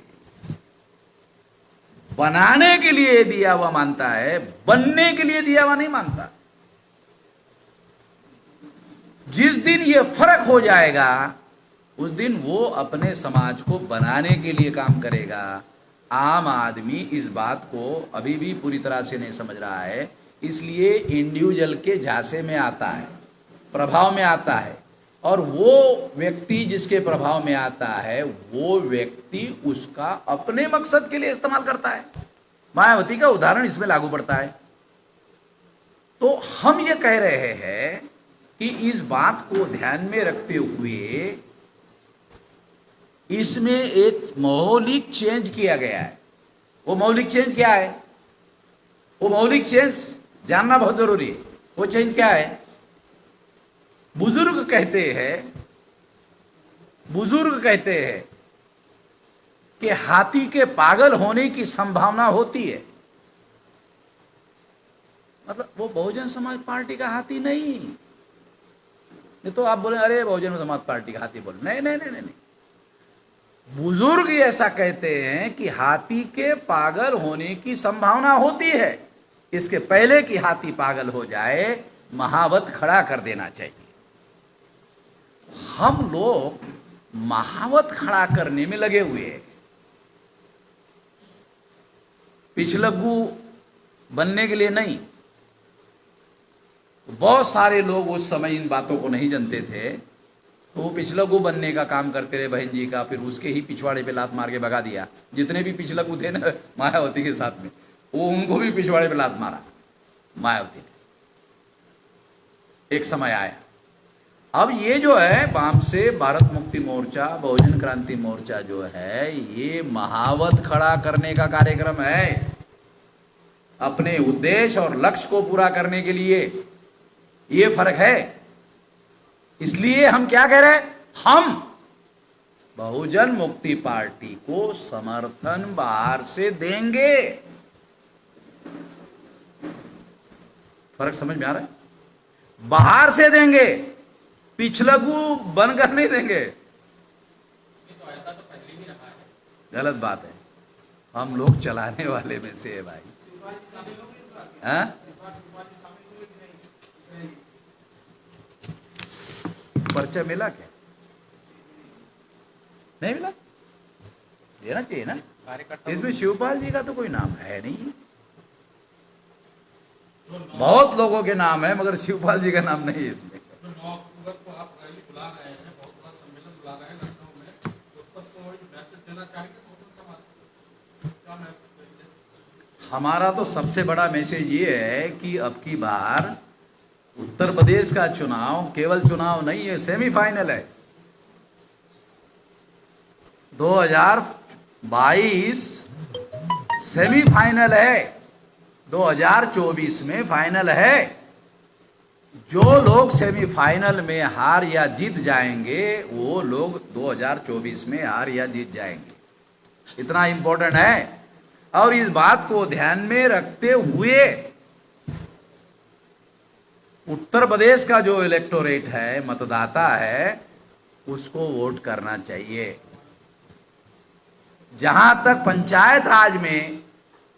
बनाने के लिए दिया हुआ मानता है, बनने के लिए दिया हुआ नहीं मानता। जिस दिन ये फर्क हो जाएगा उस दिन वो अपने समाज को बनाने के लिए काम करेगा। आम आदमी इस बात को अभी भी पूरी तरह से नहीं समझ रहा है, इसलिए इंडिविजुअल के झांसे में आता है, प्रभाव में आता है, और वो व्यक्ति जिसके प्रभाव में आता है वो व्यक्ति उसका अपने मकसद के लिए इस्तेमाल करता है। मायावती का उदाहरण इसमें लागू पड़ता है। तो हम ये कह रहे हैं कि इस बात को ध्यान में रखते हुए इसमें एक मौलिक चेंज किया गया है। वो मौलिक चेंज क्या है? वो मौलिक चेंज जानना बहुत जरूरी है। वो चेंज क्या है? बुजुर्ग कहते हैं कि हाथी के पागल होने की संभावना होती है। मतलब वो बहुजन समाज पार्टी का हाथी नहीं तो आप बोले अरे बहुजन समाज पार्टी का हाथी बोले, नहीं नहीं नहीं नहीं, बुजुर्ग ऐसा कहते हैं कि हाथी के पागल होने की संभावना होती है, इसके पहले कि हाथी पागल हो जाए महावत खड़ा कर देना चाहिए। हम लोग महावत खड़ा करने में लगे हुए हैं, पिछलग्गू बनने के लिए नहीं। बहुत सारे लोग उस समय इन बातों को नहीं जानते थे, तो वो पिछलग्गू बनने का काम करते रहे बहन जी का, फिर उसके ही पिछवाड़े पे लात मार के भगा दिया। जितने भी पिछलग्गू थे ना मायावती के साथ में, वो उनको भी पिछवाड़े पे लात मारा मायावती ने। एक समय आया। अब ये जो है वाम से भारत मुक्ति मोर्चा, बहुजन क्रांति मोर्चा जो है, ये महावत खड़ा करने का कार्यक्रम है। अपने उद्देश्य और लक्ष्य को पूरा करने के लिए ये फर्क है। इसलिए हम क्या कह रहे हैं? हम बहुजन मुक्ति पार्टी को समर्थन बाहर से देंगे। फर्क समझ में आ रहा है? बाहर से देंगे, पिछलग्गू बनकर नहीं देंगे। तो ऐसा तो पहले भी रहा है। गलत बात है। हम लोग चलाने वाले में से है भाई। शिवपाल जी शामिल होंगे इस बार? हाँ? इस बार शिवपाल जी शामिल होंगे कि नहीं? इसमें पर्चा मिला क्या? नहीं मिला? देना चाहिए ना। कार्यकर्ता इसमें शिवपाल जी का तो कोई नाम है नहीं। बहुत लोगों के नाम है मगर शिवपाल जी का नाम नहीं है इसमें। जो 9 अक्टूबर को आप रैली बुला रहे हैं, बहुत बड़ा सम्मेलन बुला रहे हैं लखनऊ में, उस पर कोई मैसेज देना चाहिए बहुजन समाज को? क्या मैसेज देंगे? हमारा तो सबसे बड़ा मैसेज ये है कि अब की बार उत्तर प्रदेश का चुनाव केवल चुनाव नहीं है, सेमीफाइनल है। 2022 सेमीफाइनल है, 2024 में फाइनल है। जो लोग सेमीफाइनल में हार या जीत जाएंगे वो लोग 2024 में हार या जीत जाएंगे, इतना इम्पोर्टेंट है। और इस बात को ध्यान में रखते हुए उत्तर प्रदेश का जो इलेक्टोरेट है, मतदाता है, उसको वोट करना चाहिए। जहां तक पंचायत राज में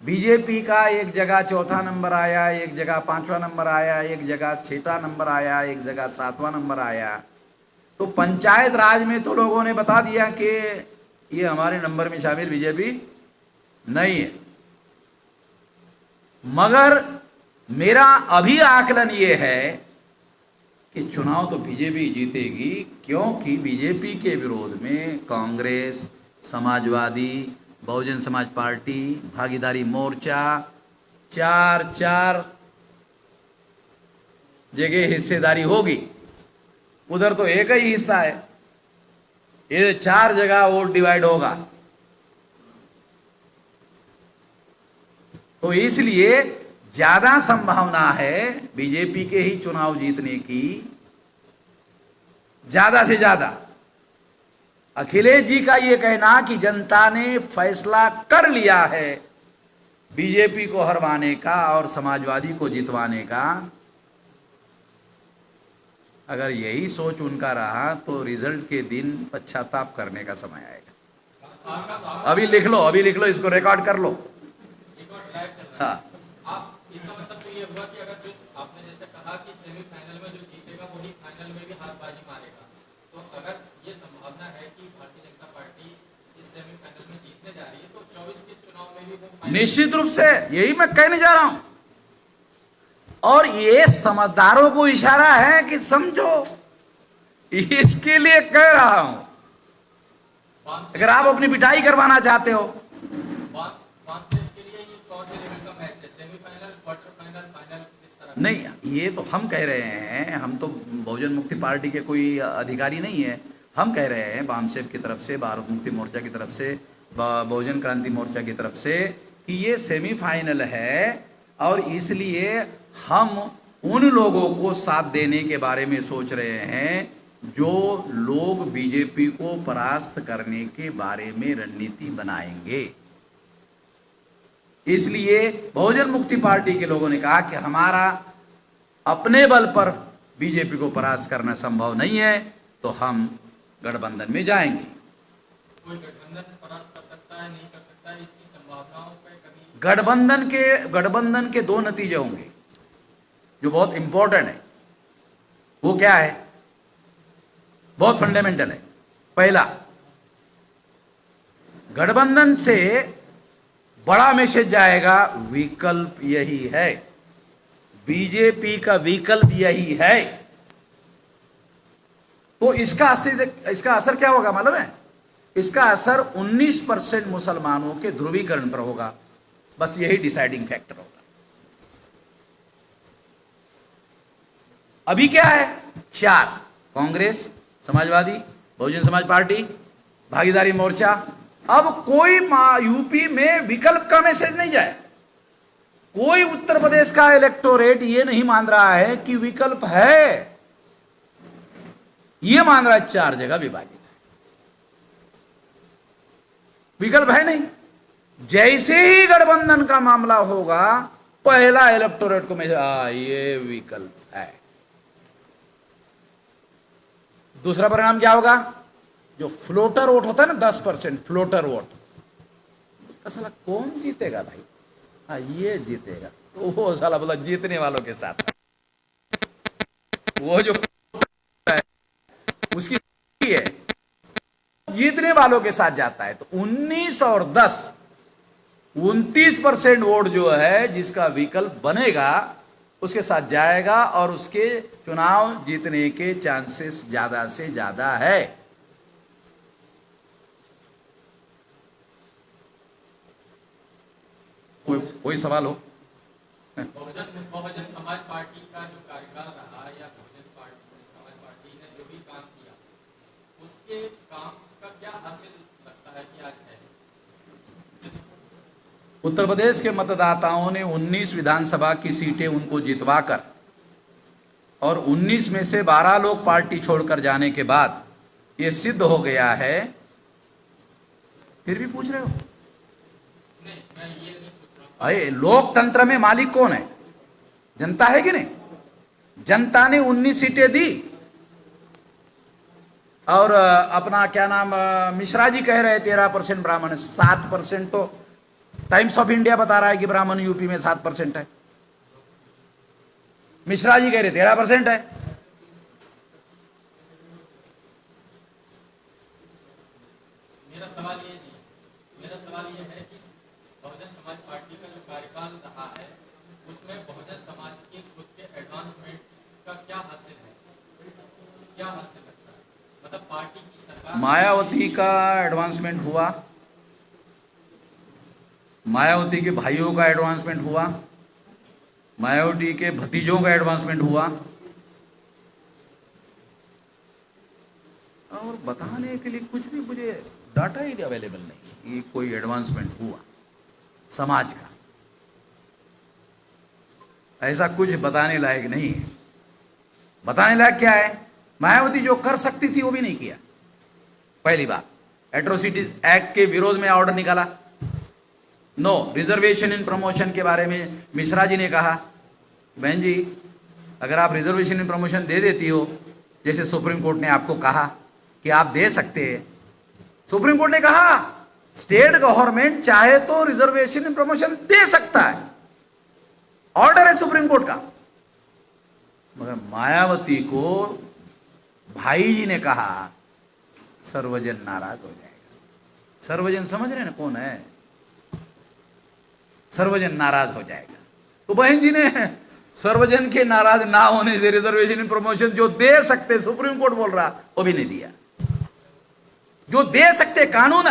बीजेपी का एक जगह चौथा नंबर आया, एक जगह 5वां नंबर आया, एक जगह 6वां नंबर आया, एक जगह 7वां नंबर आया, तो पंचायत राज में तो लोगों ने बता दिया कि ये हमारे नंबर में शामिल बीजेपी नहीं है। मगर मेरा अभी आकलन ये है कि चुनाव तो बीजेपी जीतेगी, क्योंकि बीजेपी के विरोध में कांग्रेस, समाजवादी, बहुजन समाज पार्टी, भागीदारी मोर्चा, चार जगह हिस्सेदारी होगी। उधर तो एक ही हिस्सा है, ये 4 जगह वोट डिवाइड होगा। तो इसलिए ज्यादा संभावना है बीजेपी के ही चुनाव जीतने की, ज्यादा से ज्यादा। अखिलेश जी का ये कहना कि जनता ने फैसला कर लिया है बीजेपी को हरवाने का और समाजवादी को जितवाने का, अगर यही सोच उनका रहा तो रिजल्ट के दिन पश्चाताप करने का समय आएगा। अभी लिख लो, इसको रिकॉर्ड कर लो। हाँ, आप इसका मतलब तो ये हुआ कि अगर जो आपने जैसे कहा कि सेमीफाइनल में जो जीतेगा वही फाइनल में भी हाथबाजी मारेगा, तो अगर ये संभावना है कि भारतीय जनता पार्टी इस सेमीफाइनल में जीतने जा रही है तो 24 के चुनाव में भी वो फाइनल निश्चित रूप से यही मैं कहने जा रहा हूं। और ये समझदारों को इशारा है कि समझो, इसके लिए कह रहा हूं। अगर आप अपनी पिटाई करवाना चाहते हो, के लिए ये कौन से लेवल का मैच है, सेमीफाइनल, क्वार्टर फाइनल, फाइनल, किस तरह? नहीं, ये तो हम कह रहे हैं, हम तो बहुजन मुक्ति पार्टी के कोई अधिकारी नहीं है। हम कह रहे हैं बामसेफ की तरफ से, भारत मुक्ति मोर्चा की तरफ से, बहुजन क्रांति मोर्चा की तरफ से कि ये सेमीफाइनल है, और इसलिए हम उन लोगों को साथ देने के बारे में सोच रहे हैं जो लोग बीजेपी को परास्त करने के बारे में रणनीति बनाएंगे। इसलिए बहुजन मुक्ति पार्टी के लोगों ने कहा कि हमारा अपने बल पर बीजेपी को परास्त करना संभव नहीं है, तो हम गठबंधन में जाएंगे। कोई गठबंधन परास्त कर सकता है, नहीं कर सकता है, इसकी संभावनाओं पे कभी? गठबंधन के 2 नतीजे होंगे जो बहुत इंपॉर्टेंट है। वो क्या है? बहुत फंडामेंटल है। पहला, गठबंधन से बड़ा मैसेज जाएगा, विकल्प यही है, बीजेपी का विकल्प यही है। तो इसका असर क्या होगा मालूम है? इसका असर 19% मुसलमानों के ध्रुवीकरण पर होगा। बस यही डिसाइडिंग फैक्टर होगा। अभी क्या है? 4, कांग्रेस, समाजवादी, बहुजन समाज पार्टी, भागीदारी मोर्चा। अब कोई यूपी में विकल्प का मैसेज नहीं जाए। कोई उत्तर प्रदेश का इलेक्टोरेट ये नहीं मान रहा है कि विकल्प है, ये मान रहा है 4 जगह विभाजित है, विकल्प है नहीं। जैसे ही गठबंधन का मामला होगा, पहला इलेक्टोरेट को मैसेज, ये विकल्प है। दूसरा परिणाम क्या होगा? जो फ्लोटर वोट होता है ना, 10% फ्लोटर वोट, साला कौन जीतेगा भाई? हाँ, ये जीतेगा। तो वो साला बोला जीतने वालों के साथ, वो जो है उसकी है, जीतने वालों के साथ जाता है। तो 19 और 10, 29% वोट जो है जिसका विकल्प बनेगा उसके साथ जाएगा और उसके चुनाव जीतने के चांसेस ज्यादा से ज्यादा है। कोई सवाल हो? बहुजन समाज पार्टी का जो कार्यकाल रहा या समाज पार्टी ने जो भी काम किया उसके काम का क्या हासिल लगता है कि आज है? उत्तर प्रदेश के मतदाताओं ने 19 विधानसभा की सीटें उनको जितवाकर और 19 में से 12 लोग पार्टी छोड़कर जाने के बाद ये सिद्ध हो गया है। फिर भी पूछ रहे हो? नहीं, मैं ये नहीं पूछ रहा हूँ। अरे लोकतंत्र में मालिक कौन है? जनता है कि नहीं? जनता ने 19 सीटें दी और अपना क्या नाम मिश्रा जी कह रहे 13% ब्राह्मण है, 7% तो टाइम्स ऑफ इंडिया बता रहा है कि ब्राह्मण यूपी में 7% है। मिश्रा जी कह रहे 13% है। मेरा सवाल ये है कि बहुजन समाज पार्टी का जो कार्यकाल रहा है उसमें बहुजन समाज के खुद के एडवांसमेंट का क्या हासिल है, क्या हासिल लगता है? मतलब पार्टी की सरकार मायावती का एडवांसमेंट हुआ, मायावती के भाइयों का एडवांसमेंट हुआ, मायावती के भतीजों का एडवांसमेंट हुआ, और बताने के लिए कुछ भी मुझे डाटा ही अवेलेबल नहीं कि कोई एडवांसमेंट हुआ समाज का। ऐसा कुछ बताने लायक नहीं है। बताने लायक क्या है? मायावती जो कर सकती थी वो भी नहीं किया। पहली बात, एट्रोसिटीज एक्ट के विरोध में ऑर्डर निकाला। नो रिजर्वेशन इन प्रमोशन के बारे में मिश्रा जी ने कहा, बहन जी अगर आप रिजर्वेशन इन प्रमोशन दे देती हो, जैसे सुप्रीम कोर्ट ने आपको कहा कि आप दे सकते हैं, सुप्रीम कोर्ट ने कहा स्टेट गवर्नमेंट चाहे तो रिजर्वेशन इन प्रमोशन दे सकता है, ऑर्डर है सुप्रीम कोर्ट का। मगर मायावती को भाई जी ने कहा सर्वजन नाराज हो जाएगा। सर्वजन समझ रहे ना कौन है? सर्वजन नाराज हो जाएगा। तो बहन जी ने सर्वजन के नाराज ना होने से रिजर्वेशन इन प्रमोशन जो दे सकते, सुप्रीम कोर्ट बोल रहा, वो भी नहीं दिया। जो दे सकते कानून।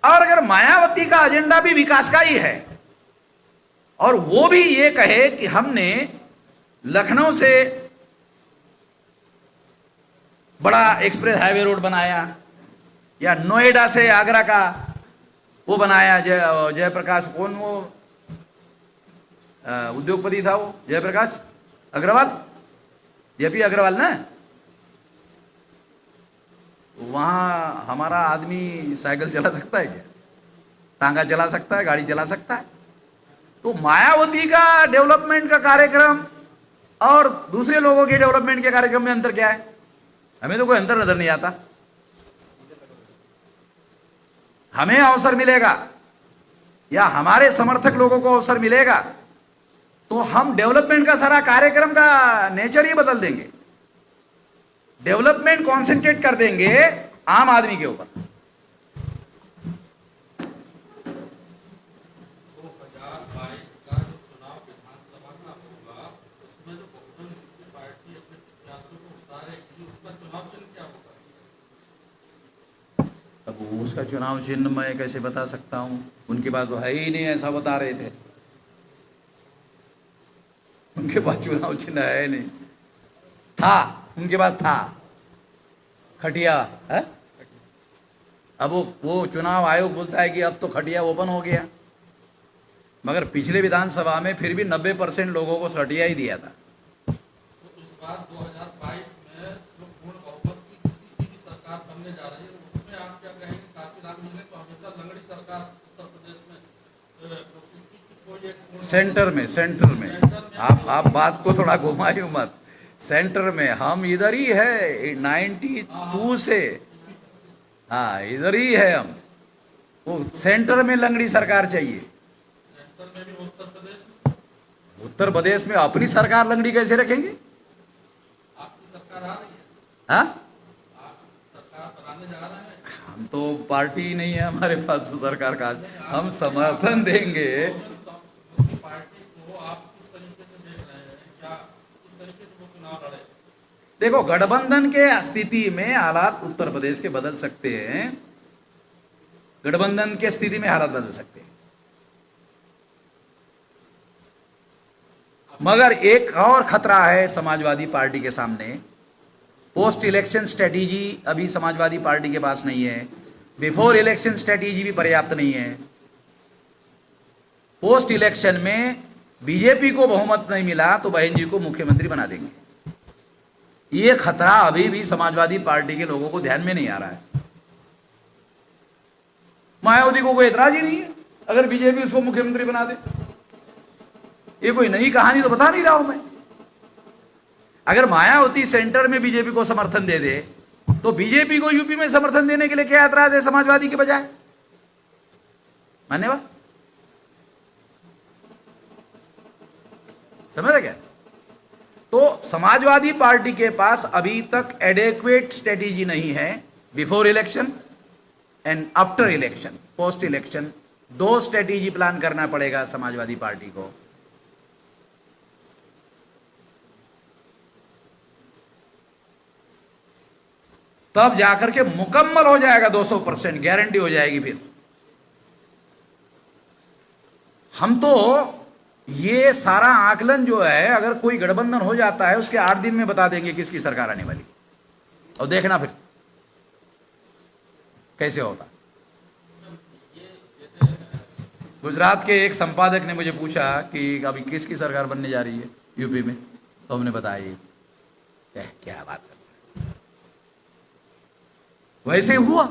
और अगर मायावती का एजेंडा भी विकास का ही है और वो भी ये कहे कि हमने लखनऊ से बड़ा एक्सप्रेस हाईवे रोड बनाया या नोएडा से आगरा का वो बनाया, जयप्रकाश कौन वो उद्योगपति था, वो जयप्रकाश अग्रवाल, जेपी अग्रवाल ना, वहां हमारा आदमी साइकिल चला सकता है क्या? टांगा चला सकता है, गाड़ी चला सकता है? तो मायावती का डेवलपमेंट का कार्यक्रम और दूसरे लोगों के डेवलपमेंट के कार्यक्रम में अंतर क्या है? हमें तो कोई अंतर नजर नहीं आता। हमें अवसर मिलेगा या हमारे समर्थक लोगों को अवसर मिलेगा तो हम डेवलपमेंट का सारा कार्यक्रम का नेचर ही बदल देंगे। डेवलपमेंट कॉन्सेंट्रेट कर देंगे आम आदमी के ऊपर। 2022 का जो चुनाव विधानसभा का होगा उसमें जो बहुजन मुक्ति पार्टी अपने प्रत्याशियों को उतारेगी उसका चुनाव चिन्ह क्या होगा? अब उसका चुनाव चिन्ह मैं कैसे बता सकता हूं? उनके पास तो है ही नहीं, ऐसा बता रहे थे। उनके पास चुनाव चिन्ह है नहीं, था उनके पास था खटिया है। अब वो चुनाव आयोग बोलता है कि अब तो खटिया ओपन हो गया, मगर पिछले विधानसभा में फिर भी 90% लोगों को खटिया ही दिया था। तो इस बार 2022 में जो पूर्ण बहुमत की किसी की भी सरकार बनने जा रही है उसमें आप क्या कहेंगे? काशीनाथ मिले तो हमेशा लंगड़ी सरकार उत्तर प्रदेश में कोशिश की कि कोई एक सेंटर में आप बात को थोड़ा घुमाइए मत। सेंटर में हम इधर ही है 92 से, हाँ, इधर ही है हम। वो सेंटर में लंगड़ी सरकार चाहिए। सेंटर में भी उत्तर प्रदेश में अपनी सरकार लंगड़ी कैसे रखेंगे? आपकी सरकार आ रही है, हाँ, आप सरकार बनाने जा रहे हैं। हम तो पार्टी ही नहीं है हमारे पास तो सरकार का। हम समर्थन देंगे। बहुजन पार्टी को आप किस तरीके से देख रहे हैं, क्या किस तरीके से वो चुनाव लड़े? देखो, गठबंधन के स्थिति में हालात उत्तर प्रदेश के बदल सकते हैं। गठबंधन के स्थिति में हालात बदल सकते हैं, मगर एक और खतरा है समाजवादी पार्टी के सामने। पोस्ट इलेक्शन स्ट्रेटेजी अभी समाजवादी पार्टी के पास नहीं है। बिफोर इलेक्शन स्ट्रेटेजी भी पर्याप्त नहीं है। पोस्ट इलेक्शन में बीजेपी को बहुमत नहीं मिला तो बहन जी को मुख्यमंत्री बना देंगे। ये खतरा अभी भी समाजवादी पार्टी के लोगों को ध्यान में नहीं आ रहा है। मायावती को कोई एतराज ही नहीं है अगर बीजेपी उसको मुख्यमंत्री बना दे। ये कोई नई कहानी तो बता नहीं रहा हूं मैं। अगर मायावती सेंटर में बीजेपी को समर्थन दे दे तो बीजेपी को यूपी में समर्थन देने के लिए क्या ऐतराज है समाजवादी के बजाय? मान्यवर समझ रहे क्या? तो समाजवादी पार्टी के पास अभी तक एडेक्वेट स्ट्रेटेजी नहीं है। Before election and after election, post election, दो स्ट्रेटेजी प्लान करना पड़ेगा समाजवादी पार्टी को। तब जाकर के मुकम्मल हो जाएगा, 200% गारंटी हो जाएगी। फिर हम तो ये सारा आकलन जो है, अगर कोई गठबंधन हो जाता है उसके 8 दिन में बता देंगे किसकी सरकार आने वाली, और देखना फिर कैसे होता। गुजरात के एक संपादक ने मुझे पूछा कि अभी किसकी सरकार बनने जा रही है यूपी में, तो हमने बताया ये क्या बात कर। वैसे हुआ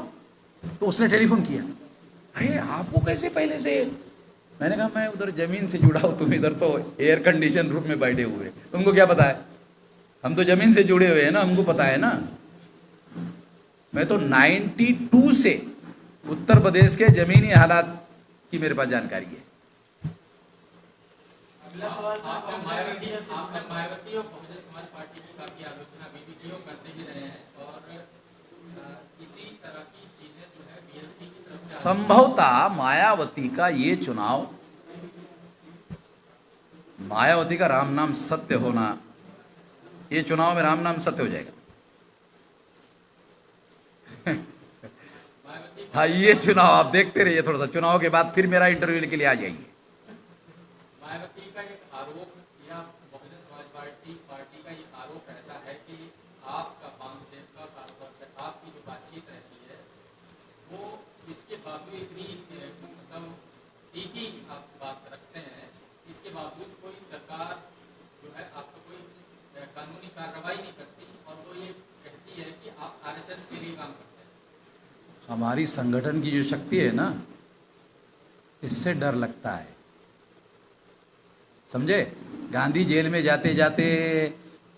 तो उसने टेलीफोन किया, अरे आपको कैसे पहले से? मैंने कहा मैं उधर जमीन से जुड़ा हूं, तुम इधर तो एयर कंडीशन रूम में बैठे हुए, तुमको क्या पता है? हम तो जमीन से जुड़े हुए हैं ना, हमको पता है ना। मैं तो 92 से उत्तर प्रदेश के जमीनी हालात की मेरे पास जानकारी है। अगला सवाल आपने मायावती और बहुजन समाज पार्टी की काफी आलोचना वीडियो करते ही रहे हैं, और इसी तरह की चीजें जो है बीएसपी की तरफ से संभवतः मायावती का ये चुनाव, मायावती का राम नाम सत्य होना, ये चुनाव में राम नाम सत्य हो जाएगा। हाँ, ये चुनाव आप देखते रहिए, थोड़ा सा चुनाव के बाद फिर मेरा इंटरव्यू के लिए आ जाइए। मायावती का एक आरोप या बहुजन समाज पार्टी का ये आरोप रहता है कि आपका वामदेव का कारोबार से आपकी जो बातचीत रहती है वो इसके बावजूद इतनी मतलब ठीक ही आप बात रखते हैं, इसके बावजूद कोई सरकार जो है आपको कोई कानूनी कार्रवाई नहीं करती, और वो ये कहती है कि आप आरएसएस के लिए काम करते हैं। हमारी संगठन की जो शक्ति है ना, इससे डर लगता है, समझे? गांधी जेल में जाते जाते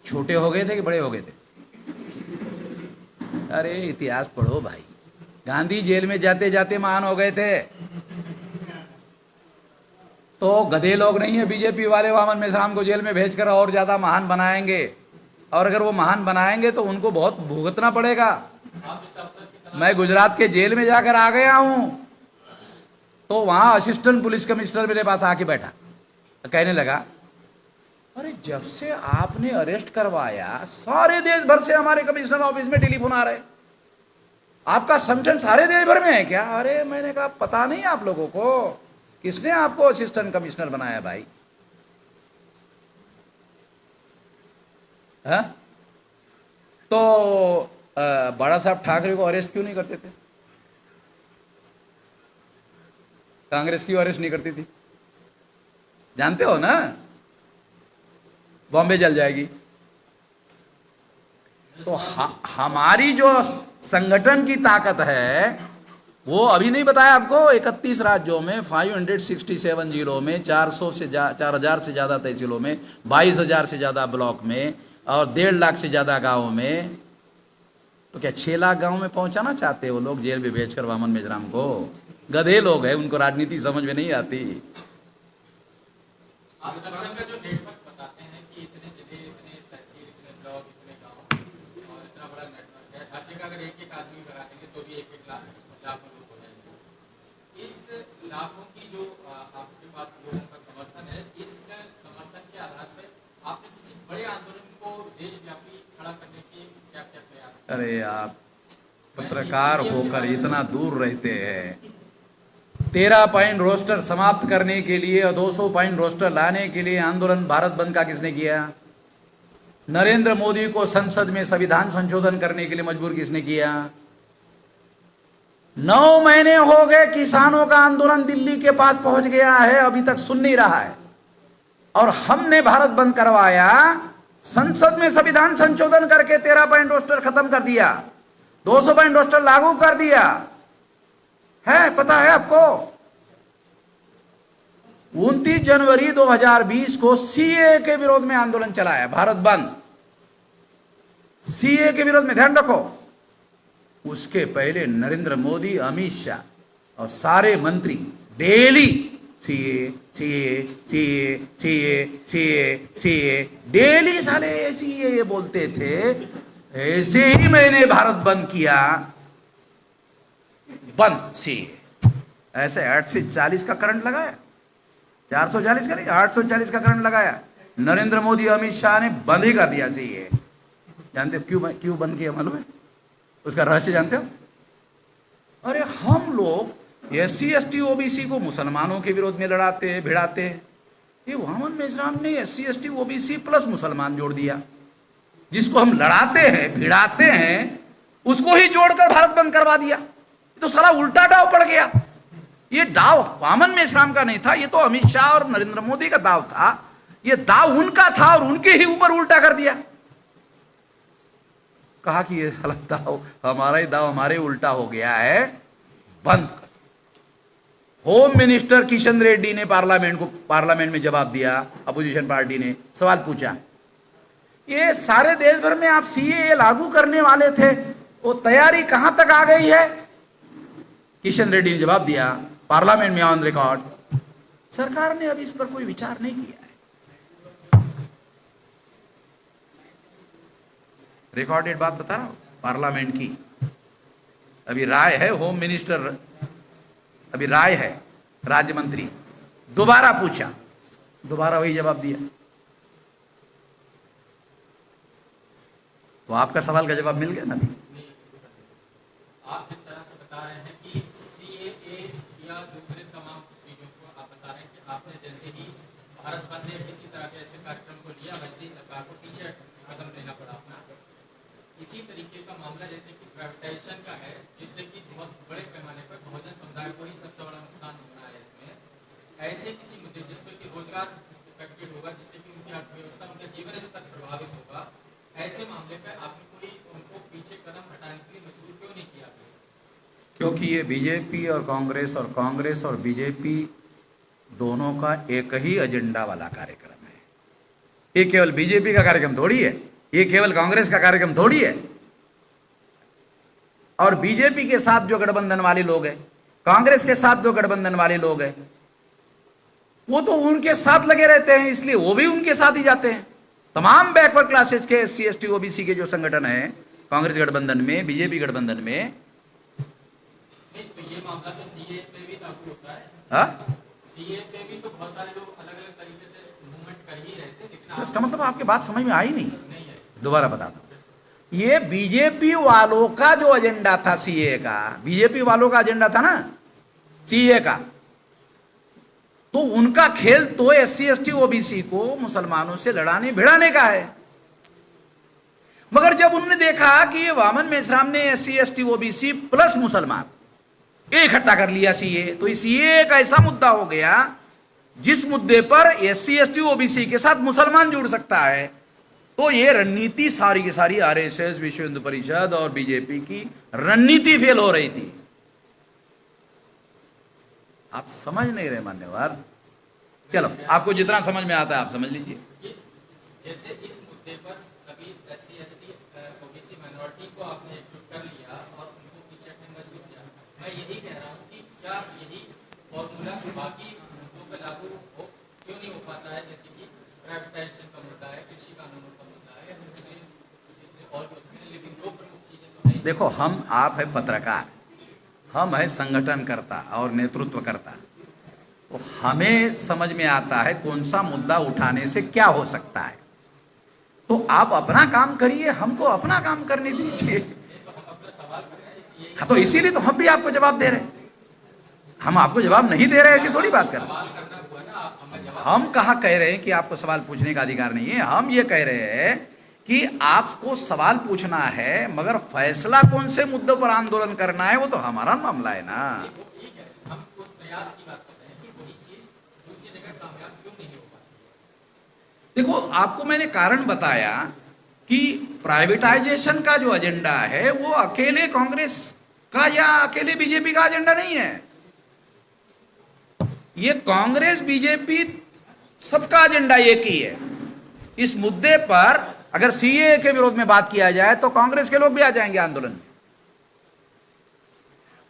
छोटे हो गए थे कि बड़े हो गए थे? अरे इतिहास पढ़ो भाई, गांधी जेल में जाते जाते महान हो गए थे। तो गधे लोग नहीं है बीजेपी वाले, वामन मेश्राम को जेल में भेजकर और ज्यादा महान बनाएंगे, और अगर वो महान बनाएंगे तो उनको बहुत भुगतना पड़ेगा। मैं गुजरात के जेल में जाकर आ गया हूं, तो वहां असिस्टेंट पुलिस कमिश्नर मेरे पास आके बैठा, कहने लगा अरे जब से आपने अरेस्ट करवाया सारे देश भर से हमारे कमिश्नर ऑफिस में टेलीफोन आ रहे, आपका संगठन सारे देश भर में है क्या? अरे मैंने कहा पता नहीं आप लोगों को, किसने आपको असिस्टेंट कमिश्नर बनाया भाई? हाँ? तो बड़ा साहब ठाकरे को अरेस्ट क्यों नहीं करते थे? कांग्रेस क्यों अरेस्ट नहीं करती थी? जानते हो ना, बॉम्बे जल जाएगी। तो हमारी जो संगठन की ताकत है वो अभी नहीं बताया आपको, 31 राज्यों में 567 जिलों में 400 से 4000 से ज्यादा तहसीलों में 22,000 से ज्यादा ब्लॉक में और 1.5 लाख से ज्यादा गांवों में तो क्या 6 लाख गांव में पहुंचाना चाहते हो लोग जेल में भेजकर वामन मेश्राम को? गधे लोग हैं, उनको राजनीति समझ में नहीं आती। आप संगठन का जो नेटवर्क बताते हैं कि इतने जिले, इतने तहसील, इतने ब्लॉक, इतने गांव और इतना बड़ा नेटवर्क है, हर जगह अगर एक एक आदमी लगा देंगे तो भी 1-1 लाखों लोग हो जाएंगे। इस लाखों की जो आपके पास लोगों का समर्थन है, इस समर्थन के आधार पर आपने किसी बड़े आंदोलन को देशव्यापी खड़ा करने के क्या क्या प्रयास? अरे आप पत्रकार होकर इतना दूर रहते हैं। 13 पॉइंट रोस्टर समाप्त करने के लिए और 200 पॉइंट रोस्टर लाने के लिए आंदोलन भारत बंद का किसने किया? नरेंद्र मोदी को संसद में संविधान संशोधन करने के लिए मजबूर किसने किया? 9 महीने हो गए, किसानों का आंदोलन दिल्ली के पास पहुंच गया है, अभी तक सुन नहीं रहा है। और हमने भारत बंद करवाया, संसद में संविधान संशोधन करके 13 पॉइंट रोस्टर खत्म कर दिया, 200 पॉइंट रोस्टर लागू कर दिया है। पता है आपको 29 जनवरी 2020 को सीए के विरोध में आंदोलन चलाया, भारत बंद, सीए के विरोध में, ध्यान रखो। उसके पहले नरेंद्र मोदी, अमित शाह और सारे मंत्री daily CA CA CA CA CA CA daily साले सीए बोलते थे। ऐसे ही मैंने भारत बंद किया, बंद सीए, ऐसे 8 से 40 का करंट लगाया, 440 का नहीं, 840 का करंट लगाया। नरेंद्र मोदी, अमित शाह ने बंद ही कर दिया सीए। जानते हो क्यों बंद किया? मालूम है उसका रहस्य? जानते हो? अरे हम लोग SC ST OBC को मुसलमानों के विरोध में लड़ाते हैं, भिड़ाते हैं। ये वामन मेश्राम ने SC ST OBC प्लस मुसलमान जोड़ दिया। जिसको हम लड़ाते हैं, भिड़ाते हैं, उसको ही जोड़कर भारत बंद करवा दिया। तो साला उल्टा दाव पड़ गया। ये दाव वामन मेश्राम का नहीं था, ये तो अमित शाह और नरेंद्र मोदी का दाव था। ये दाव उनका था और उनके ही ऊपर उल्टा कर दिया। कहा कि ये साला दाव हमारा ही दाव हमारे उल्टा हो गया है, बंद कर। होम मिनिस्टर किशन रेड्डी ने पार्लियामेंट में जवाब दिया। अपोजिशन पार्टी ने सवाल पूछा, ये सारे देश भर में आप सीए लागू करने वाले थे, वो तैयारी कहां तक आ गई है? किशन रेड्डी ने जवाब दिया पार्लियामेंट में ऑन रिकॉर्ड, सरकार ने अभी इस पर कोई विचार नहीं किया है। रिकॉर्डेड बात बता रहा हूं पार्लियामेंट की। अभी राय है, होम मिनिस्टर अभी राय है, राज्य मंत्री दोबारा पूछा, दोबारा वही जवाब दिया। तो आपका सवाल का जवाब मिल गया ना? अभी आप जिस तरह से बता रहे हैं कि सीएए या दूसरे तमाम चीजों को आप बता रहे हैं कि आपने जैसे ही भारत बंद ने किसी तरह के ऐसे कार्यक्रम को लिया, वैसे ही सरकार को पीछे कदम लेना पड़ा अपना। इसी तरीके का मामला जैसे कि प्राइवेटाइजेशन का है, जिससे कि बहुत बड़े पैमाने पर बहुजन समुदाय को ही सबसे बड़ा नुकसान होना है इसमें। ऐसे किसी मुद्दे जिसमें कि रोजगार इफेक्टेड होगा, जिससे कि उनकी अर्थव्यवस्था, उनका जीवन स्तर प्रभावित होगा, ऐसे मामले पर आपने कोई उनको पीछे कदम हटाने के लिए मजबूर क्यों नहीं किया? क्योंकि ये बीजेपी और कांग्रेस और बीजेपी दोनों का एक ही एजेंडा वाला कार्यक्रम है। ये केवल बीजेपी का कार्यक्रम थोड़ी है, ये केवल कांग्रेस का कार्यक्रम थोड़ी है। और बीजेपी के साथ जो गठबंधन वाले लोग हैं, कांग्रेस के साथ जो गठबंधन वाले लोग हैं, वो तो उनके साथ लगे रहते हैं, इसलिए वो भी उनके साथ ही जाते हैं। तमाम बैकवर्ड क्लासेस के SC ST OBC के जो संगठन है कांग्रेस गठबंधन में, बीजेपी गठबंधन में, नहीं तो ये मामला तो सीए पे भी लागू होता है। हाँ, सीए पे भी तो बहुत सारे लोग अलग अलग तरीके से मूवमेंट कर ही रहे थे, लेकिन तो इसका मतलब आपकी बात समझ में आई नहीं। नहीं है। दोबारा बता दो, ये बीजेपी वालों का जो एजेंडा था सीए का, बीजेपी वालों का एजेंडा था ना सीए का, तो उनका खेल तो SC ST OBC को मुसलमानों से लड़ाने भिड़ाने का है। मगर जब उन्होंने देखा कि ये वामन मेश्राम ने SC ST OBC प्लस मुसलमान इकट्ठा कर लिया सीए, तो इस सीए एक ऐसा मुद्दा हो गया जिस मुद्दे पर SC ST OBC के साथ मुसलमान जुड़ सकता है। तो ये रणनीति सारी की सारी RSS, विश्व हिंदू परिषद और बीजेपी की रणनीति फेल हो रही थी। आप समझ नहीं रहे मान्यवर। चलो, आपको जितना समझ में आता है आप समझ लीजिए। जैसे इस मुद्दे पर सभी SC ST OBC माइनॉरिटी को आपने एकजुट कर लिया और उनको पीछे हटने में मजबूर किया। मैं यही कह रहा हूँ कि क्या यही फॉर्मूला बाकी मुद्दों पर लागू हो क्यों नहीं हो पाता है, जैसे कि प्राइवेटाइजेशन का मुद्दा है, कृषि कानूनों का मुद्दा है, और लेकिन दो प्रमुख चीजें तो है। देखो, हम आप है पत्रकार, हम है संगठनकर्ता और नेतृत्वकर्ता, तो हमें समझ में आता है कौन सा मुद्दा उठाने से क्या हो सकता है। तो आप अपना काम करिए, हमको अपना काम करने दीजिए। हाँ, तो इसीलिए तो हम भी आपको जवाब दे रहे हैं। हम आपको जवाब नहीं दे रहे, ऐसी थोड़ी बात कर रहे हैं। हम कहाँ कह रहे हैं कि आपको सवाल पूछने का अधिकार नहीं है। हम ये कह रहे हैं कि आपको सवाल पूछना है, मगर फैसला कौन से मुद्दों पर आंदोलन करना है वो तो हमारा मामला है ना। देखो, आपको मैंने कारण बताया कि प्राइवेटाइजेशन का जो एजेंडा है वो अकेले कांग्रेस का या अकेले बीजेपी का एजेंडा नहीं है। ये कांग्रेस बीजेपी सबका एजेंडा एक ही है। इस मुद्दे पर अगर सीएए के विरोध में बात किया जाए तो कांग्रेस के लोग भी आ जाएंगे आंदोलन में,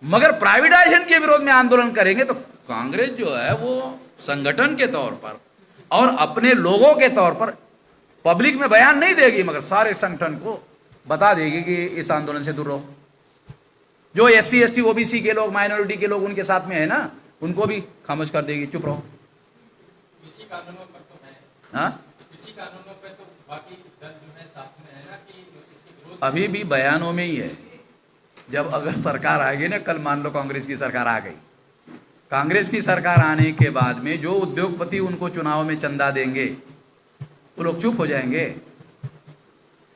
मगर प्राइवेटाइजेशन के विरोध में आंदोलन करेंगे तो कांग्रेस जो है वो संगठन के तौर पर और अपने लोगों के तौर पर पब्लिक में बयान नहीं देगी, मगर सारे संगठन को बता देगी कि इस आंदोलन से दूर रहो। जो एससी एसटी ओबीसी के लोग, माइनॉरिटी के लोग उनके साथ में है ना, उनको भी खामोश कर देगी, चुप रहो। कृषि कानूनों पर तो है, हाँ, कृषि कानूनों पर तो बाकी दल जो है साथ में है ना कि इसके विरोध अभी भी बयानों में ही है। जब अगर सरकार आएगी ना, कल मान लो कांग्रेस की सरकार आ गई, कांग्रेस की सरकार आने के बाद में जो उद्योगपति उनको चुनाव में चंदा देंगे वो लोग चुप हो जाएंगे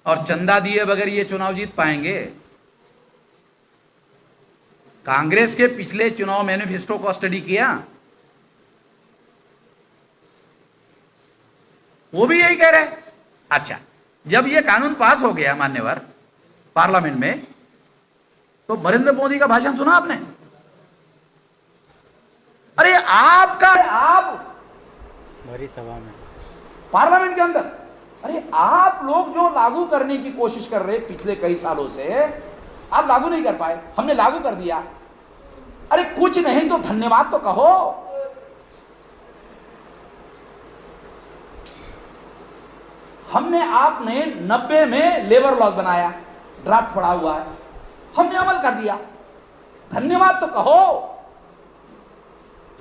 और चंदा दिए बगैर ये चुनाव जीत पाएंगे। कांग्रेस के पिछले चुनाव मैनिफेस्टो को स्टडी किया, वो भी यही कह रहे। अच्छा, जब ये कानून पास हो गया मान्यवर पार्लियामेंट में, तो नरेंद्र मोदी का भाषण सुना आपने? अरे आप भरी सभा में पार्लियामेंट के अंदर, अरे आप लोग जो लागू करने की कोशिश कर रहे पिछले कई सालों से, आप लागू नहीं कर पाए, हमने लागू कर दिया। अरे कुछ नहीं तो धन्यवाद तो कहो। आपने 90 में लेबर लॉ बनाया, ड्राफ्ट पड़ा हुआ है, हमने अमल कर दिया, धन्यवाद तो कहो।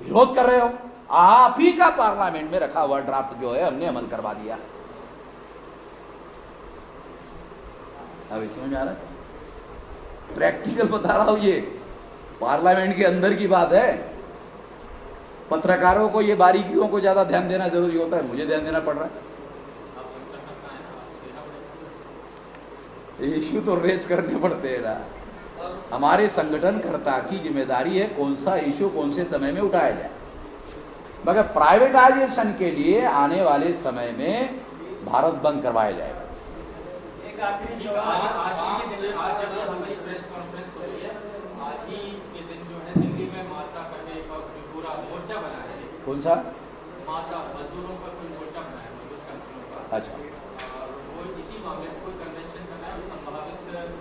विरोध कर रहे हो, आप ही का पार्लियामेंट में रखा हुआ ड्राफ्ट जो है हमने अमल करवा दिया। अब समझ में आ रहा है? प्रैक्टिकल बता रहा हूं, ये पार्लियामेंट के अंदर की बात है। पत्रकारों को ये बारीकियों को ज्यादा ध्यान देना जरूरी होता है, मुझे ध्यान देना पड़ रहा है। इश्यू तो रेज करने पड़ते हैं ना। हमारे संगठनकर्ता की जिम्मेदारी है कौन सा इश्यू कौन से समय में उठाया जाए, मगर प्राइवेटाइजेशन के लिए आने वाले समय में भारत बंद करवाया जाएगा। एक आखिरी सवाल, आज जब हमारी प्रेस कॉन्फ्रेंस हो रही है, आज ही के दिन जो है दिल्ली में मासा करके एक पूरा मोर्चा बना है। कौन सा मासा? मजदूरों का कोई मोर्चा बना है, मजदूर संगठनों का। अच्छा, और वो इसी मामले में कोई कन्वेंशन करना है संभावित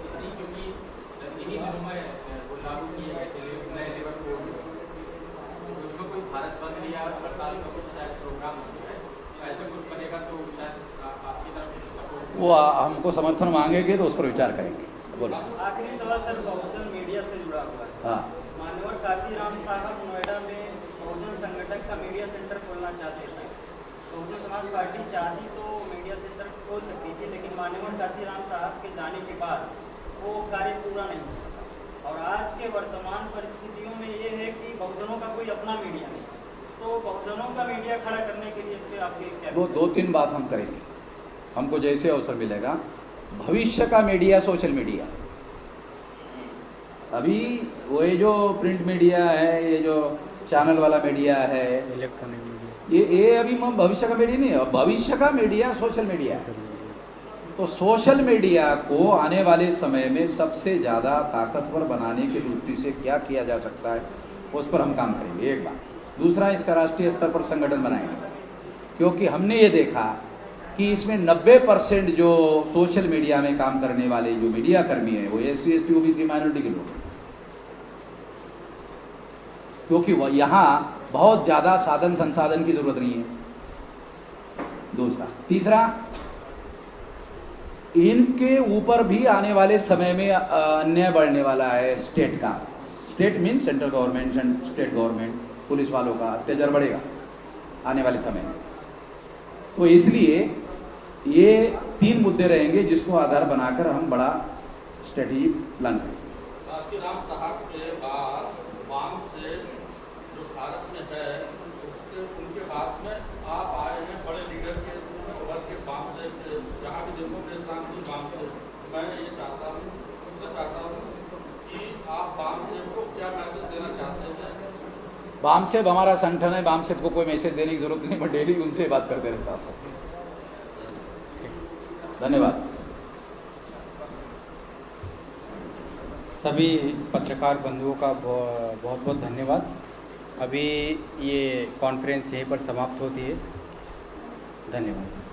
इसी, क्योंकि इन्हीं दिनों में वो लागू किए गए थे नए लेबर कोड, उसमें कोई भारत बंद या हड़ताल का कुछ शायद प्रोग्राम हो है, ऐसा कुछ बनेगा तो शायद आपकी तरफ से सपोर्ट। वो हमको समर्थन मांगेंगे तो उस पर विचार करेंगे। बोलो। आखिरी सवाल सर, बहुजन मीडिया से जुड़ा हुआ है। हाँ, माननीय काशीराम साहब नोएडा में बहुजन संगठन का मीडिया सेंटर खोलना चाहते थे। बहुजन समाज पार्टी चाहती तो मीडिया सेंटर खोल सकती थी, लेकिन माननीय काशीराम साहब के जाने के बाद वो कार्य पूरा नहीं हो सका। और आज के वर्तमान परिस्थितियों में ये है कि बहुजनों का कोई अपना मीडिया नहीं, तो बहुजनों का मीडिया खड़ा करने के लिए इस पर आपके क्या? वो 2-3 बात हम करेंगे, हमको जैसे अवसर मिलेगा। भविष्य का मीडिया सोशल मीडिया, अभी वो ये जो प्रिंट मीडिया है, ये जो चैनल वाला मीडिया है, इलेक्ट्रॉनिक मीडिया, ये अभी भविष्य का मीडिया नहीं है। भविष्य का मीडिया सोशल मीडिया है। तो सोशल मीडिया को आने वाले समय में सबसे ज़्यादा ताकतवर बनाने की दृष्टि से क्या किया जा सकता है, उस पर हम काम करेंगे, एक बात। दूसरा, इसका राष्ट्रीय स्तर पर संगठन बनाएंगे, क्योंकि हमने ये देखा कि इसमें 90% जो सोशल मीडिया में काम करने वाले जो मीडिया कर्मी हैं वो SC ST OBC माइनॉरिटी के लोग हैं, क्योंकि यहाँ बहुत ज़्यादा साधन संसाधन की ज़रूरत नहीं है। दूसरा, तीसरा, इनके ऊपर भी आने वाले समय में अन्याय बढ़ने वाला है स्टेट का। State mean central government, state government, police वालों का अत्याचार बढ़ेगा आने वाले समय में। तो इसलिए ये 3 मुद्दे रहेंगे जिसको आधार बनाकर हम बड़ा स्ट्रेटेजी प्लान करेंगे। काशीराम साहब के बाद वाम से जो भारत में है उसके उनके बाद में आप आए हैं बड़े लीडर के रूप में उभर के वाम से, जहाँ भी देखो मेरे सामने वाम से। मैं ये चाहता हूँ, उनसे चाहता हूँ कि आप वाम से को क्या मैसेज देना चाहते हैं? बामसेब हमारा संगठन है, बामसेब को कोई मैसेज देने की जरूरत नहीं, मैं डेली उनसे बात करते रहता हूँ। धन्यवाद। सभी पत्रकार बंधुओं का बहुत बहुत धन्यवाद। अभी ये कॉन्फ्रेंस यहीं पर समाप्त होती है। धन्यवाद।